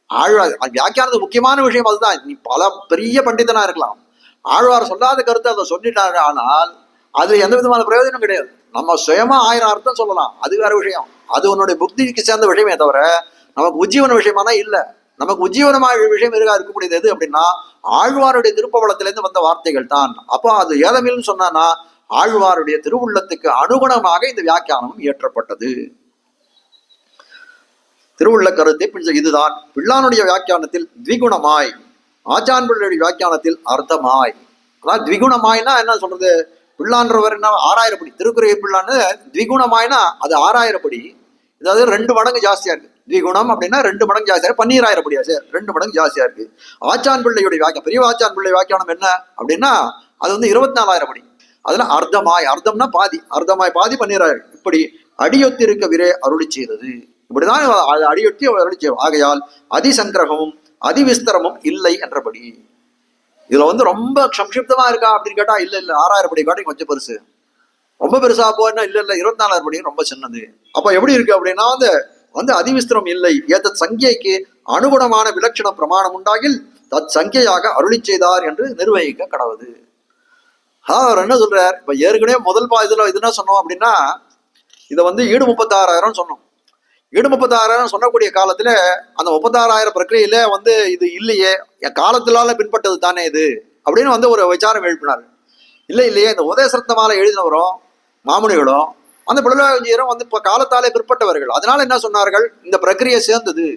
S1: ஆழ்வார் வியாக்கியானது முக்கியமான விஷயம் அதுதான். நீ பல பெரிய பண்டிதனா இருக்கலாம், ஆழ்வார் சொல்லாத கருத்தை அதை சொல்லிட்டாங்க, ஆனால் அது எந்த விதமான பிரயோஜனம் கிடையாது. நம்ம சுயமா 1000 அர்த்தம் சொல்லலாம், அது வேற விஷயம். அது உன்னுடைய புத்திக்கு சேர்ந்த விஷயமே தவிர நமக்கு உஜ்ஜீவன விஷயமானா இல்லை. நமக்கு உஜ்ஜீவனமான விஷயம் இருக்கக்கூடியது எது அப்படின்னா ஆழ்வாருடைய திருப்பவளத்திலிருந்து வந்த வார்த்தைகள் தான். அப்போ அது ஏதமில்னு சொன்னா ஆழ்வாருடைய திருவுள்ளத்துக்கு அனுகுணமாக இந்த வியாக்கியானமும் இயற்றப்பட்டது. திருவுள்ள கருத்தை இதுதான். பிள்ளானுடைய வியாக்கியானத்தில் த்விகுணமாய், ஆச்சான் பிள்ளையுடைய வியாக்கியானத்தில் அர்த்தமாய். அதாவது த்விகுணமாய்னா என்ன சொல்றது, பிள்ளான்றவர் என்ன 6000 படி திருக்குறை பிள்ளான்னு த்விகுணமாய்னா அது 6000 படி, அதாவது 2 மடங்கு ஜாஸ்தியா இருக்கு. த்விகுணம் அப்படின்னா 2 மடங்கு ஜாஸ்தியா இருக்கு, 12,000 படியா சார், 2 மடங்கு ஜாஸ்தியா இருக்கு. ஆச்சான் பிள்ளையுடைய வியாக்கியம், பெரிய ஆச்சான் பிள்ளை வியாக்கியானம் என்ன அப்படின்னா அது வந்து 24,000 படி. அதுல அர்த்தமாய், அர்த்தம்னா பாதி, அர்த்தமாய் பாதி 12,000. இப்படி அடியொத்தி இருக்க விரே அருளி செய்தது. இப்படிதான் அடியொட்டி அருளி செய்வோம். ஆகையால் அதிசங்கிரகமும் அதிவிஸ்தரமும் இல்லை என்றபடி. இதுல வந்து ரொம்ப சம்ஷிப்தமா இருக்கா அப்படின்னு கேட்டா இல்ல 6000 படி காட்டி கொஞ்சம் பெருசு. ரொம்ப பெருசா போனா இல்ல 24,000 படி ரொம்ப சின்னது. அப்ப எப்படி இருக்கு அப்படின்னா வந்து அதிவிஸ்திரம் இல்லை. ஏத்த சங்கியைக்கு அனுகுணமான விலட்சண பிரமாணம் உண்டாகில் தத் சங்கையாக அருளி செய்தார் என்று நிர்வகிக்க கடவுது. அவர் என்ன சொல்றார், இப்ப ஏற்கனவே முதல் இதுல இது என்ன சொன்னோம் அப்படின்னா, இதை வந்து ஈடு 36,000 சொன்னோம். ஈடு 36,000 சொன்னக்கூடிய காலத்துல அந்த 36,000 பிரக்கிரியில வந்து இது இல்லையே, என் காலத்திலால பின்பட்டது தானே இது அப்படின்னு வந்து ஒரு விசாரம் எழுப்பினார். இல்லையே, இந்த உதயசரத்த மாலை எழுதினவரும் மாமுனிகளும் அந்த பிள்ளையாரும் வந்து இப்ப காலத்தாலே பிற்பட்டவர்கள். அதனால என்ன சொன்னார்கள், இந்த பிரக்கிரியை சேர்ந்தது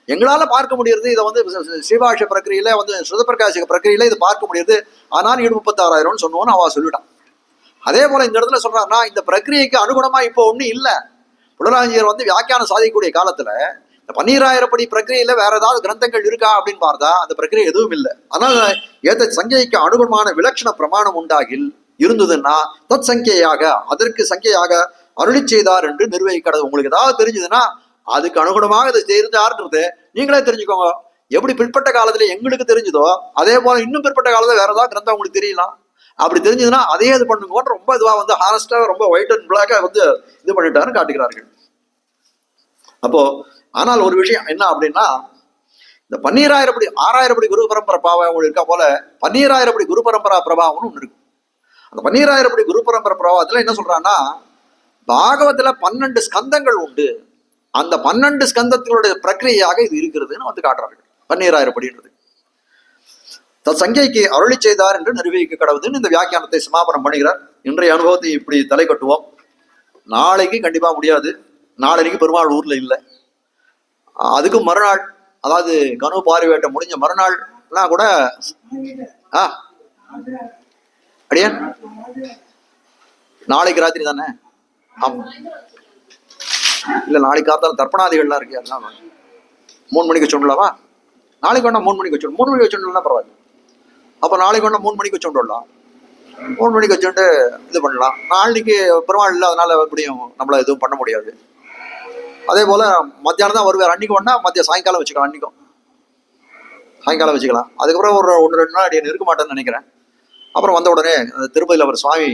S1: எங்களால பார்க்க முடியுது, இதை வந்து ஸ்ரீபாஷ பிரக்கிரியில வந்து சுதப்பிரகாசிக பிரக்கிரியில இது பார்க்க முடியுது, ஆனால் ஈடு 36,000 சொன்னோன்னு அவ சொல்லிட்டான். அதே போல இந்த இடத்துல சொல்றாருன்னா, இந்த பிரக்கிரியைக்கு அனுகுணமா இப்போ ஒன்றும் இல்லை. புலராஞ்சியர் வந்து வியாக்கியானம் சாதிக்கக்கூடிய காலத்துல இந்த 12,000 படி பிரக்கிரியில வேற ஏதாவது கிரந்தங்கள் இருக்கா அப்படின்னு பார்த்தா அந்த பிரக்கிரியை எதுவும் இல்லை. அதனால ஏத சங்கைக்கு அனுகுணமான விலட்சண பிரமாணம் உண்டாகில் இருந்ததுன்னா தத் சங்கையாக அதற்கு சங்கையாக அருளி செய்தார் என்று நிர்வகிக்கிறது. உங்களுக்கு ஏதாவது தெரிஞ்சதுன்னா அதுக்கு அனுகுணமாக இதை தெரிஞ்சாருன்றது நீங்களே தெரிஞ்சுக்கோங்க. எப்படி பிற்பட்ட காலத்துல எங்களுக்கு தெரிஞ்சதோ அதே போல இன்னும் பிற்பட்ட காலத்துல வேற ஏதாவது கிரந்தம் உங்களுக்கு தெரியலாம். அப்படி தெரிஞ்சதுன்னா அதே இது பண்ணுங்க. ரொம்ப இதுவா வந்து ஹானஸ்டா ரொம்ப ஒயிட் அண்ட் பிளாக்கா வந்து இது பண்ணிட்டாருன்னு காட்டுகிறார்கள். அப்போ ஆனால் ஒரு விஷயம் என்ன அப்படின்னா, இந்த 12,000 படி 6,000 படி குரு பரம்பரை பிரபாவம் இருக்கா போல 12,000 படி குரு பரம்பரா பிரபாவம்னு ஒன்று இருக்கு. அந்த 12,000 படி குரு பரம்பரை பிரபாவத்துல என்ன சொல்றான்னா, பாகவத்துல 12 ஸ்கந்தங்கள் உண்டு, அந்த 12 ஸ்கந்தத்தினுடைய பிரக்கிரியாக இது இருக்கிறதுன்னு வந்து காட்டுறார்கள். 12,000 படின்றது தத் சங்கைக்கு அருளி செய்தார் என்று நிரூபிக்க கடவுதுன்னு இந்த வியாக்கியானத்தை சமாபனம் பண்ணுகிறார். இன்றைய அனுபவத்தை இப்படி தலை கட்டுவோம். நாளைக்கு கண்டிப்பா முடியாது. நாளைக்கு பெருமாள் ஊர்ல இல்லை. அதுக்கு மறுநாள், அதாவது கனு பார்வையிட்ட முடிஞ்ச மறுநாள்லாம் கூட அடியா நாளைக்கு ராத்திரி தானே. ஆமா இல்ல, நாளைக்கு காத்தால தர்ப்பணாதிகள்லாம் இருக்கு. அதெல்லாம் 3 மணிக்கு சொல்லலாமா? நாளைக்கு வேணா 3 மணிக்கு வச்சு 3 மணிக்கு வச்சுடலாம் பரவாயில்ல. அப்ப நாளைக்கு வேணா 3 மணிக்கு வச்சுடலாம். 3 மணிக்கு வச்சுட்டு இது பண்ணலாம். நாளைக்கு பெருமாள் இல்லை, அதனால எப்படியும் நம்மள எதுவும் பண்ண முடியாது. அதே போல மத்தியானம் தான் வருவார். அன்னைக்கு வேணா மத்திய சாயங்காலம் வச்சுக்கலாம். அன்னைக்கும் சாயங்காலம் வச்சுக்கலாம். அதுக்கப்புறம் ஒரு 1-2 நாள் அடி இருக்க மாட்டேன்னு நினைக்கிறேன். அப்புறம் வந்த உடனே திருப்பதியில் அவர் சுவாமி